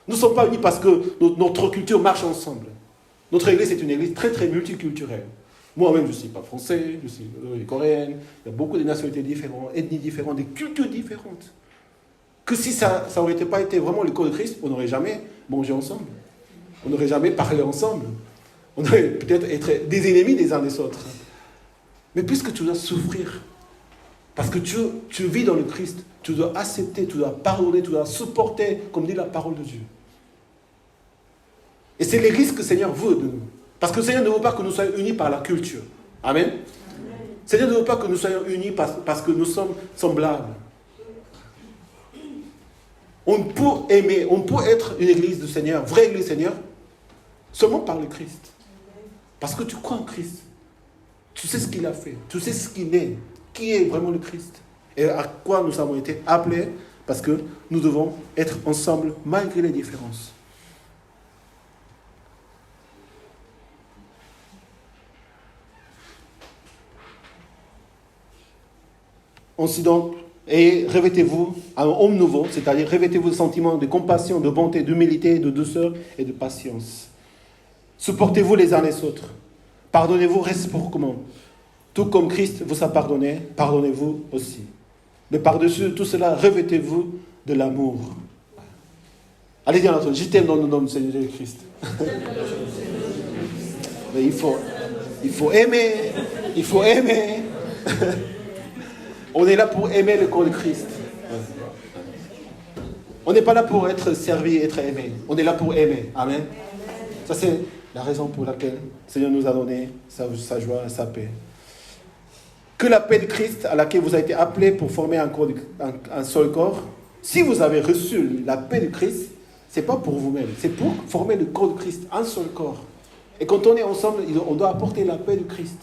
Nous ne sommes pas unis parce que notre culture marche ensemble. Notre Église est une Église très très multiculturelle. Moi-même, je ne suis pas français, je suis coréenne, il y a beaucoup de nationalités différentes, ethnies différentes, des cultures différentes. Que si ça n'aurait pas été vraiment le corps de Christ, on n'aurait jamais mangé ensemble. On n'aurait jamais parlé ensemble. On aurait peut-être été des ennemis des uns des autres. Mais puisque tu dois souffrir, parce que tu vis dans le Christ, tu dois accepter, tu dois pardonner, tu dois supporter, comme dit la parole de Dieu. Et c'est l'Église que le Seigneur veut de nous. Parce que le Seigneur ne veut pas que nous soyons unis par la culture. Amen. Le Seigneur ne veut pas que nous soyons unis parce que nous sommes semblables. On peut aimer, on peut être une église du Seigneur, vraie église du Seigneur, seulement par le Christ. Parce que tu crois en Christ. Tu sais ce qu'il a fait. Tu sais ce qu'il est. Qui est vraiment le Christ. Et à quoi nous avons été appelés. Parce que nous devons être ensemble malgré les différences. Ainsi donc, et revêtez-vous un homme nouveau, c'est-à-dire revêtez-vous de sentiments de compassion, de bonté, d'humilité, de douceur et de patience. Supportez-vous les uns les autres. Pardonnez-vous réciproquement. Tout comme Christ vous a pardonné, pardonnez-vous aussi. Mais par-dessus tout cela, revêtez-vous de l'amour. Allez dire à l'autre, je t'aime dans le nom du Seigneur Jésus-Christ. Mais il faut aimer. Il faut aimer. On est là pour aimer le corps de Christ. On n'est pas là pour être servi et être aimé. On est là pour aimer. Amen. Ça, c'est la raison pour laquelle le Seigneur nous a donné sa joie et sa paix. Que la paix de Christ, à laquelle vous avez été appelés pour former un seul corps, si vous avez reçu la paix de Christ, ce n'est pas pour vous-même. C'est pour former le corps de Christ, un seul corps. Et quand on est ensemble, on doit apporter la paix de Christ.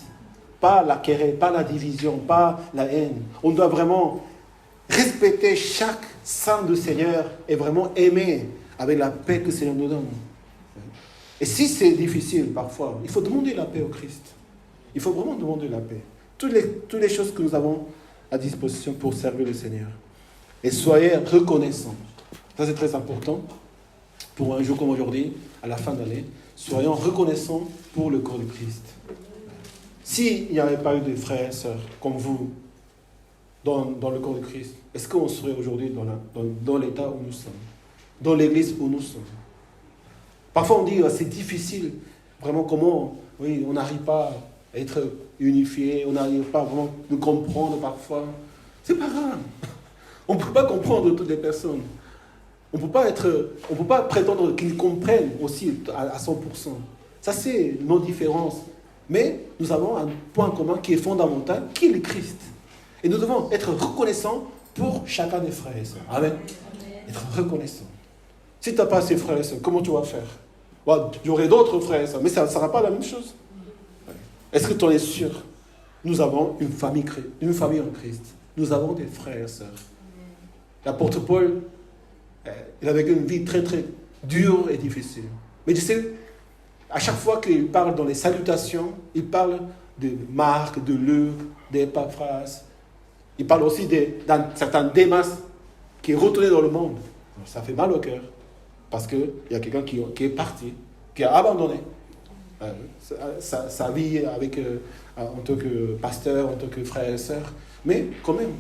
Pas la querelle, pas la division, pas la haine. On doit vraiment respecter chaque saint du Seigneur et vraiment aimer avec la paix que le Seigneur nous donne. Et si c'est difficile parfois, il faut demander la paix au Christ. Il faut vraiment demander la paix. Toutes les choses que nous avons à disposition pour servir le Seigneur. Et soyez reconnaissants. Ça, c'est très important. Pour un jour comme aujourd'hui, à la fin d'année, soyons reconnaissants pour le corps de Christ. S'il n'y avait pas eu de frères et sœurs comme vous dans le corps de Christ, est-ce qu'on serait aujourd'hui dans l'état où nous sommes, dans l'église où nous sommes? Parfois on dit c'est difficile, vraiment comment, oui, on n'arrive pas à être unifié, on n'arrive pas vraiment à nous comprendre parfois. C'est pas grave. On ne peut pas comprendre toutes les personnes. On ne peut pas prétendre qu'ils comprennent aussi à 100%. Ça c'est nos différences. Mais nous avons un point commun qui est fondamental, qui est le Christ. Et nous devons être reconnaissants pour chacun des frères et sœurs. Amen. Être reconnaissants. Si tu n'as pas ces frères et sœurs, comment tu vas faire? J'aurai d'autres frères et sœurs, mais ça ne sera pas la même chose. Est-ce que tu en es sûr? Nous avons une famille en Christ. Nous avons des frères et sœurs. L'apôtre Paul il avait une vie très très dure et difficile. Mais tu sais, à chaque fois qu'il parle dans les salutations, il parle de Marc, de Luc, d'Épaphras. Il parle aussi d'un certain Démas qui est retourné dans le monde. Ça fait mal au cœur. Parce qu'il y a quelqu'un qui est parti, qui a abandonné sa vie en tant que pasteur, en tant que frère et sœur. Mais quand même,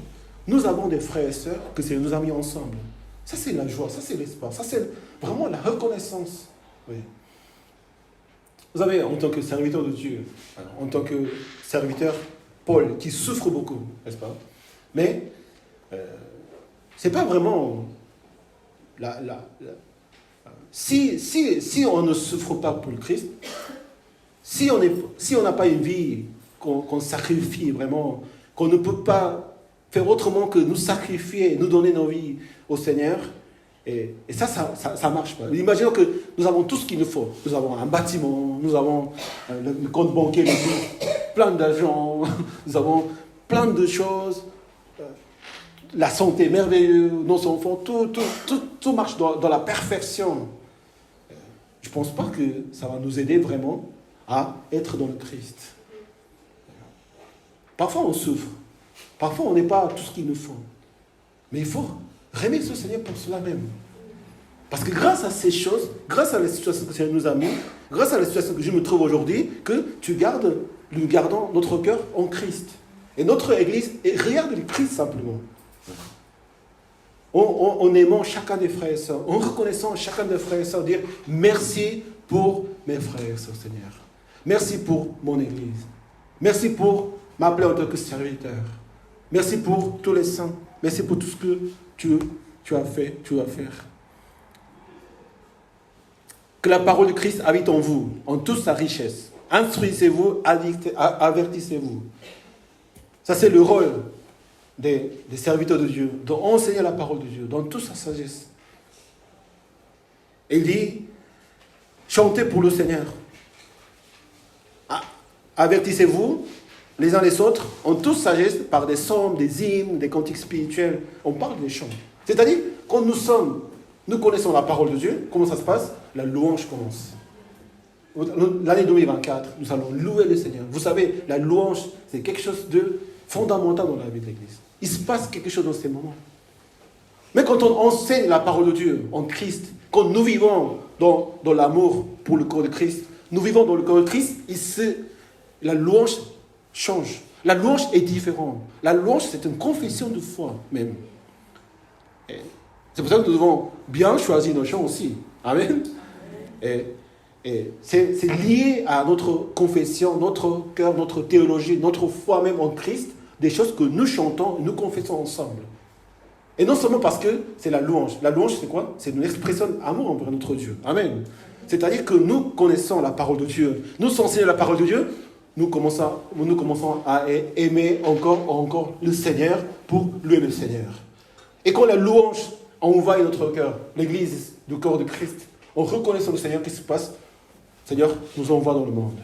nous avons des frères et sœurs que c'est nous amis ensemble. Ça, c'est la joie, ça, c'est l'espoir, ça, c'est vraiment la reconnaissance. Oui. Vous avez, en tant que serviteur de Dieu, en tant que serviteur, Paul, qui souffre beaucoup, n'est-ce pas? Mais ce n'est pas vraiment si on ne souffre pas pour le Christ, si on n'a pas une vie qu'on sacrifie vraiment, qu'on ne peut pas faire autrement que nous sacrifier, nous donner nos vies au Seigneur, et ça ne marche pas. Imaginons que nous avons tout ce qu'il nous faut. Nous avons un bâtiment, nous avons le compte bancaire, plein d'argent, nous avons plein de choses, la santé merveilleuse, nos enfants, tout marche dans la perfection. Je ne pense pas que ça va nous aider vraiment à être dans le Christ. Parfois on souffre, parfois on n'est pas tout ce qu'il nous faut. Mais il faut remercier le Seigneur pour cela même. Parce que grâce à ces choses, grâce à la situation que le Seigneur nous a mis, grâce à la situation que je me trouve aujourd'hui, que nous gardons notre cœur en Christ. Et notre Église regarde le Christ simplement. En aimant chacun des frères et sœurs, en reconnaissant chacun des frères et sœurs, dire merci pour mes frères et sœurs, Seigneur. Merci pour mon Église. Merci pour m'appeler en tant que serviteur. Merci pour tous les saints. Merci pour tout ce que tu as fait, tu vas faire. Que la parole de Christ habite en vous, en toute sa richesse. Instruisez-vous, avertissez-vous. Ça, c'est le rôle des serviteurs de Dieu, d'enseigner la parole de Dieu, dans toute sa sagesse. Et il dit, chantez pour le Seigneur. Avertissez-vous les uns les autres, en toute sagesse, par des psaumes, des hymnes, des cantiques spirituels. On parle des chants. C'est-à-dire, quand nous connaissons la parole de Dieu, comment ça se passe? La louange commence. L'année 2024, nous allons louer le Seigneur. Vous savez, la louange, c'est quelque chose de fondamental dans la vie de l'Église. Il se passe quelque chose dans ces moments. Mais quand on enseigne la parole de Dieu en Christ, quand nous vivons dans l'amour pour le corps de Christ, nous vivons dans le corps de Christ, la louange change. La louange est différente. La louange, c'est une confession de foi même. Et c'est pour ça que nous devons bien choisir nos chants aussi. Amen. Et c'est lié à notre confession, notre cœur, notre théologie, notre foi même en Christ, des choses que nous chantons, nous confessons ensemble. Et non seulement parce que c'est la louange. La louange, c'est quoi? C'est une expression d'amour envers notre Dieu. Amen. C'est-à-dire que nous connaissons la parole de Dieu. Nous enseignons la parole de Dieu. Nous commençons à aimer encore le Seigneur pour louer le Seigneur. Et quand la louange envahit notre cœur, l'Église du corps de Christ, en reconnaissant le Seigneur, qu'est-ce qui se passe? Seigneur nous envoie dans le monde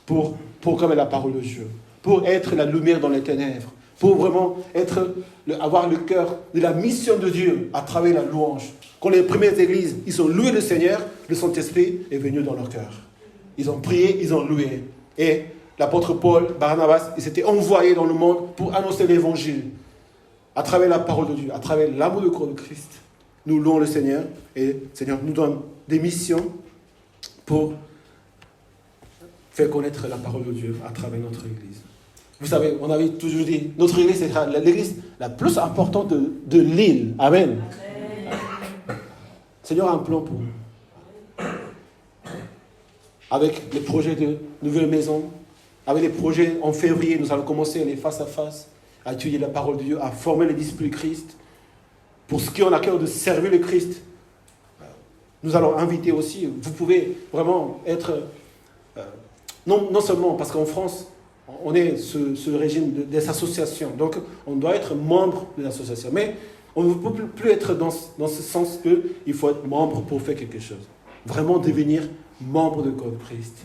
pour proclamer la parole de Dieu, pour être la lumière dans les ténèbres, pour vraiment avoir le cœur de la mission de Dieu à travers la louange. Quand les premières églises, ils ont loué le Seigneur, le Saint-Esprit est venu dans leur cœur. Ils ont prié, ils ont loué. Et l'apôtre Paul, Barnabas, ils s'étaient envoyés dans le monde pour annoncer l'évangile à travers la parole de Dieu, à travers l'amour du corps de Christ. Nous louons le Seigneur et le Seigneur nous donne des missions pour faire connaître la parole de Dieu à travers notre Église. Vous savez, on avait toujours dit, notre Église est l'Église la plus importante de l'île. Amen. Seigneur a un plan pour nous. Avec les projets de nouvelle maison, avec les projets en février, nous allons commencer les face à face, à étudier la parole de Dieu, à former les disciples du Christ. Pour ceux qui ont à cœur de servir le Christ, nous allons inviter aussi, vous pouvez vraiment être, non seulement parce qu'en France, on est ce régime des associations, donc on doit être membre de l'association, mais on ne peut plus être dans ce sens qu'il faut être membre pour faire quelque chose. Vraiment devenir membre de corps de Christ,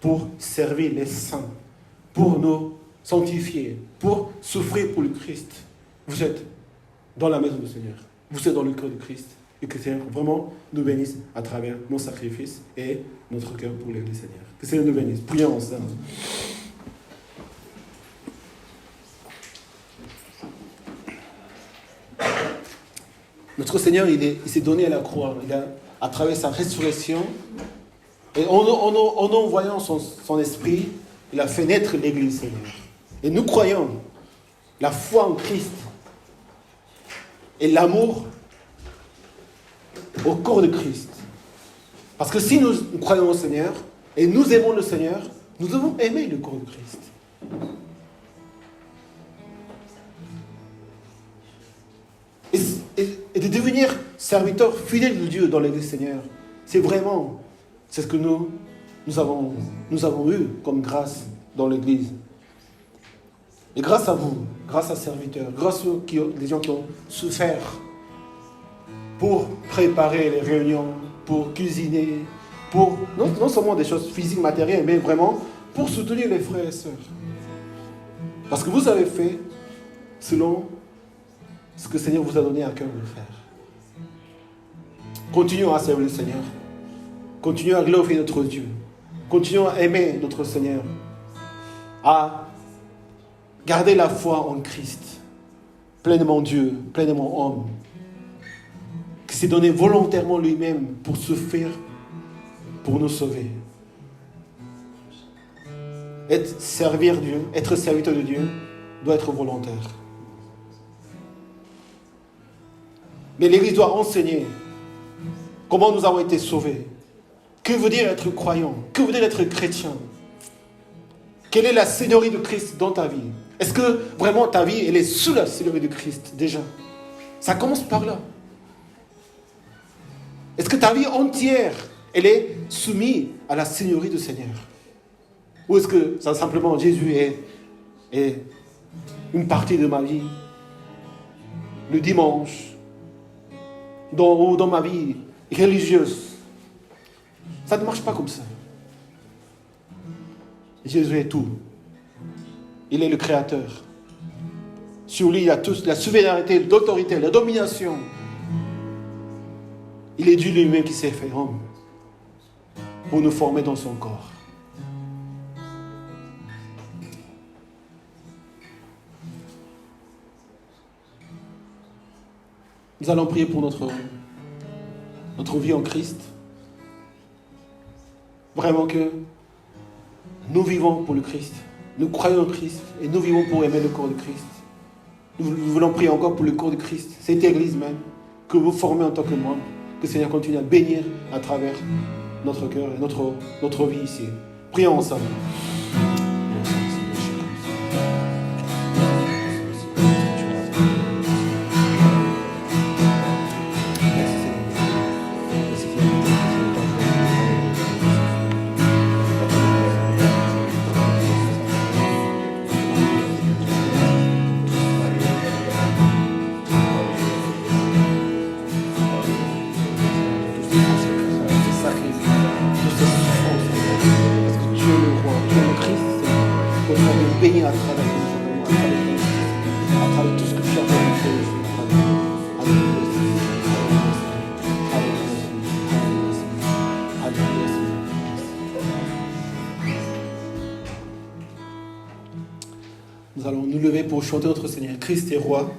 pour servir les saints, pour nous sanctifier, pour souffrir pour le Christ. Vous êtes dans la maison du Seigneur, vous êtes dans le corps de Christ. et que le Seigneur vraiment nous bénisse à travers mon sacrifice et notre cœur pour l'Église, Seigneur. Que le Seigneur nous bénisse. Prions ensemble. Notre Seigneur, il s'est donné à la croix. À travers sa résurrection, et en envoyant son esprit, il a fait naître l'Église, Seigneur. Et nous croyons la foi en Christ et l'amour au corps de Christ. Parce que si nous croyons au Seigneur et nous aimons le Seigneur, nous devons aimer le corps de Christ. Et de devenir serviteur fidèle de Dieu dans l'Église, Seigneur, c'est ce que nous avons eu comme grâce dans l'Église. Et grâce à vous, grâce à serviteurs, grâce aux gens qui ont souffert pour préparer les réunions, pour cuisiner, pour non seulement des choses physiques, matérielles, mais vraiment pour soutenir les frères et sœurs. Parce que vous avez fait selon ce que le Seigneur vous a donné à cœur de faire. Continuons à servir le Seigneur. Continuons à glorifier notre Dieu. Continuons à aimer notre Seigneur. À garder la foi en Christ. Pleinement Dieu, pleinement homme. Qui s'est donné volontairement lui-même pour souffrir, pour nous sauver. Servir Dieu, être serviteur de Dieu, doit être volontaire. Mais l'Église doit enseigner comment nous avons été sauvés. Que veut dire être croyant? Que veut dire être chrétien? Quelle est la seigneurie de Christ dans ta vie? Est-ce que vraiment ta vie, elle est sous la seigneurie de Christ déjà? Ça commence par là. Est-ce que ta vie entière, elle est soumise à la seigneurie du Seigneur? Ou est-ce que ça, simplement Jésus est une partie de ma vie? Le dimanche, dans ma vie religieuse. Ça ne marche pas comme ça. Jésus est tout. Il est le Créateur. Sur lui, il y a toute la souveraineté, l'autorité, la domination. Il est Dieu lui-même qui s'est fait homme pour nous former dans son corps. Nous allons prier pour notre vie en Christ. Vraiment que nous vivons pour le Christ. Nous croyons en Christ et nous vivons pour aimer le corps de Christ. Nous voulons prier encore pour le corps de Christ, cette Église même, que vous formez en tant que membre. Que le Seigneur continue à bénir à travers notre cœur et notre vie ici. Prions ensemble. Bénir à travers tout ce que tu as fait. Nous allons nous lever pour chanter notre Seigneur. Christ est roi.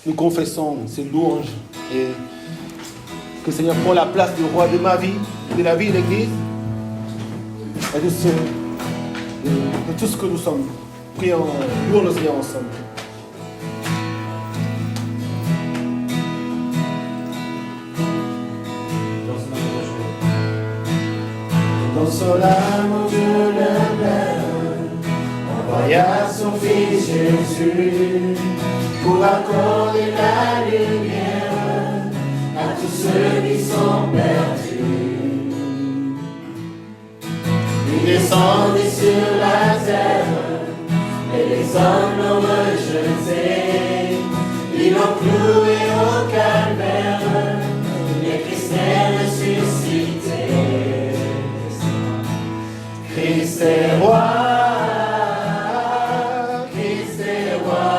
Nous confessons ces louanges et que le Seigneur prend la place du roi de ma vie, de la vie de l'Église et de tout ce que nous sommes. Prions, louons le Seigneur ensemble.
Dans son amour, Dieu le Père envoya son Fils Jésus pour accorder la lumière à tous ceux qui sont perdus. Il descendit sur la terre. Et les hommes l'ont rejeté, ils l'ont cloué au calvaire, et Christ est ressuscité. Christ est roi, Christ est roi,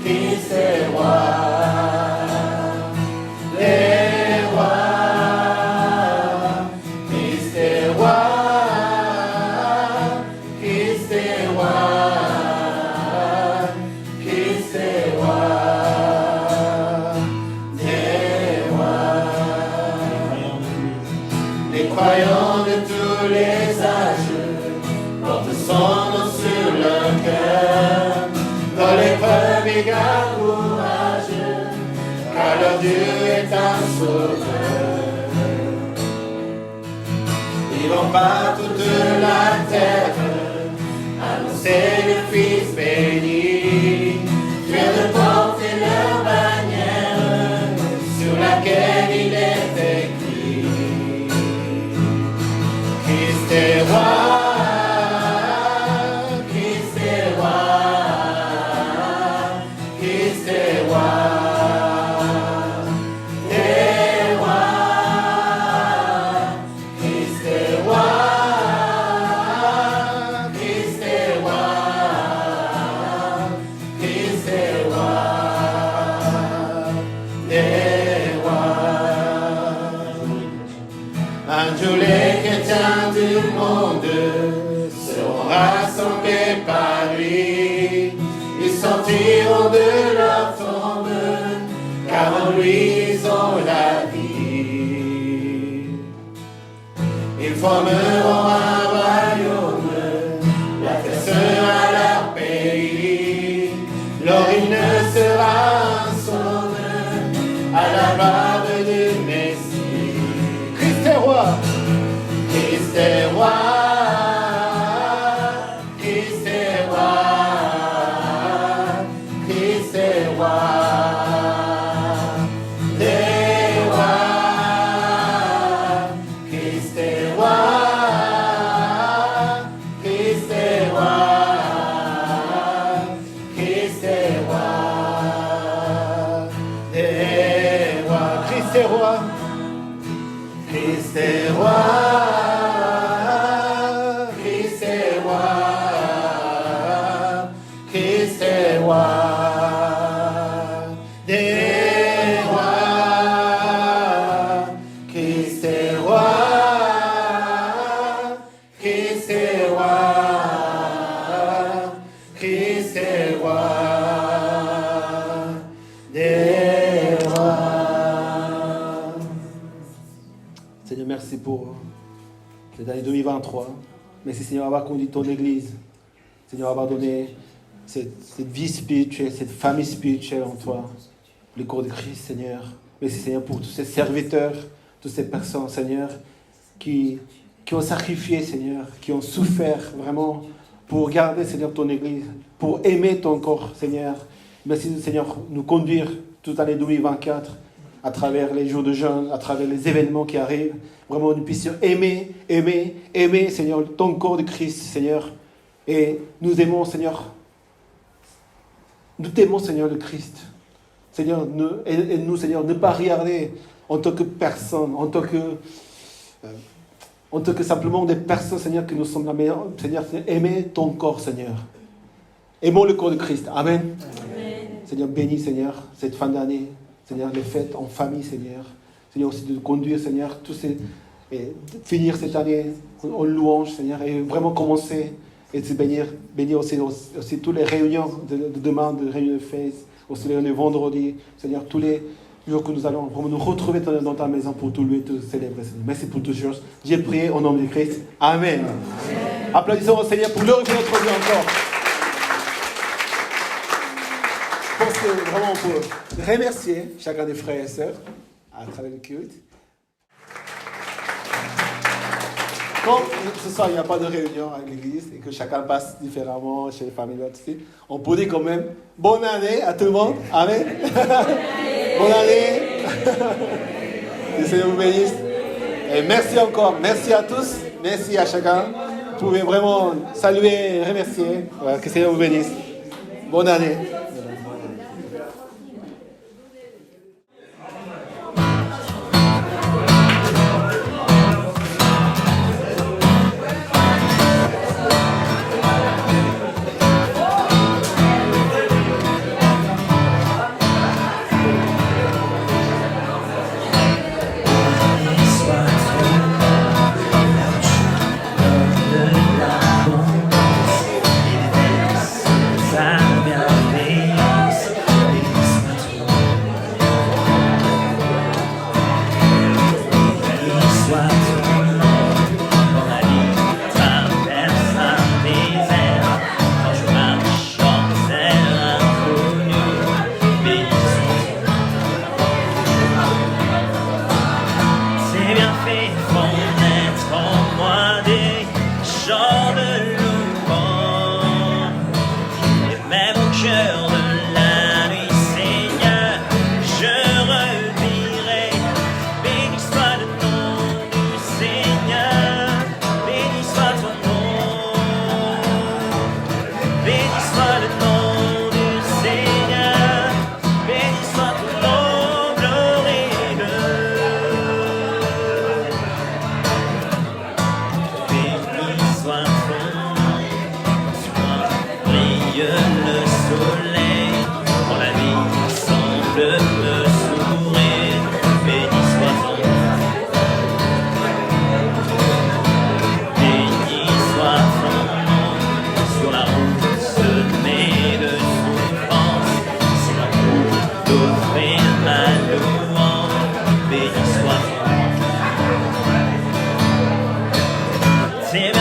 Christ est roi.
Les croyants de tous les âges portent son nom sur leur cœur. Dans l'épreuve, ils gardent courage, car leur Dieu est un sauveur. Ils vont par toute la terre annoncer le Fils béni, fiers de porter leur bannière sur laquelle il est écrit: Christ est roi, Christ est roi, Christ est roi. Tous les chrétiens du monde seront rassemblés par lui. Ils sortiront de leur tombe, car en lui ils ont la vie. Ils formeront un royaume, la terre sera leur pays. Leur hymne sera un psaume à la barbe du Messie. Christ est roi. Christ est roi, Christ est roi, Christ est roi, des rois. Christ est roi, Christ est roi, Christ est roi, des rois. Christ est roi, Christ est roi.
Seigneur, merci pour cette année 2023. Merci Seigneur d'avoir conduit ton Église. Seigneur, d'avoir donné cette vie spirituelle, cette famille spirituelle en toi. Le corps de Christ, Seigneur. Merci Seigneur pour tous ces serviteurs, toutes ces personnes, Seigneur, qui ont sacrifié, Seigneur, qui ont souffert vraiment pour garder, Seigneur, ton Église, pour aimer ton corps, Seigneur. Merci Seigneur, nous conduire toute l'année 2024 à travers les jours de jeûne, à travers les événements qui arrivent. Vraiment, nous puissions aimer, Seigneur, ton corps de Christ, Seigneur. Et nous aimons, Seigneur, nous t'aimons, Seigneur, le Christ. Seigneur, aide-nous, Seigneur, ne pas regarder en tant que personne, en tant que simplement des personnes, Seigneur, que nous sommes là. Mais, Seigneur, aimer ton corps, Seigneur. Aimons le corps de Christ. Amen. Amen. Seigneur, bénis, Seigneur, cette fin d'année. Seigneur, les fêtes en famille, Seigneur. Seigneur, aussi de conduire, Seigneur, et de finir cette année en louange, Seigneur, et vraiment commencer et de bénir aussi toutes les réunions de demain, de réunions de fête, aussi les réunions de vendredi, Seigneur, tous les jours que nous allons vraiment nous retrouver dans ta maison pour tout louer et tout célébrer, Seigneur. Merci pour toutes choses. J'ai prié au nom de Christ. Amen. Amen. Applaudissons au Seigneur pour glorifier notre Dieu encore. Je pense que vraiment on peut remercier chacun des frères et sœurs à travers le culte. Comme ce soir il n'y a pas de réunion à l'église et que chacun passe différemment chez les familles, on peut dire quand même bonne année à tout le monde. Amen. Bonne année. Que le Seigneur vous bénisse. Et merci encore. Merci à tous. Merci à chacun. Vous pouvez vraiment saluer et remercier. Que le Seigneur vous bénisse. Bonne année.
Sa bienveillance
C'est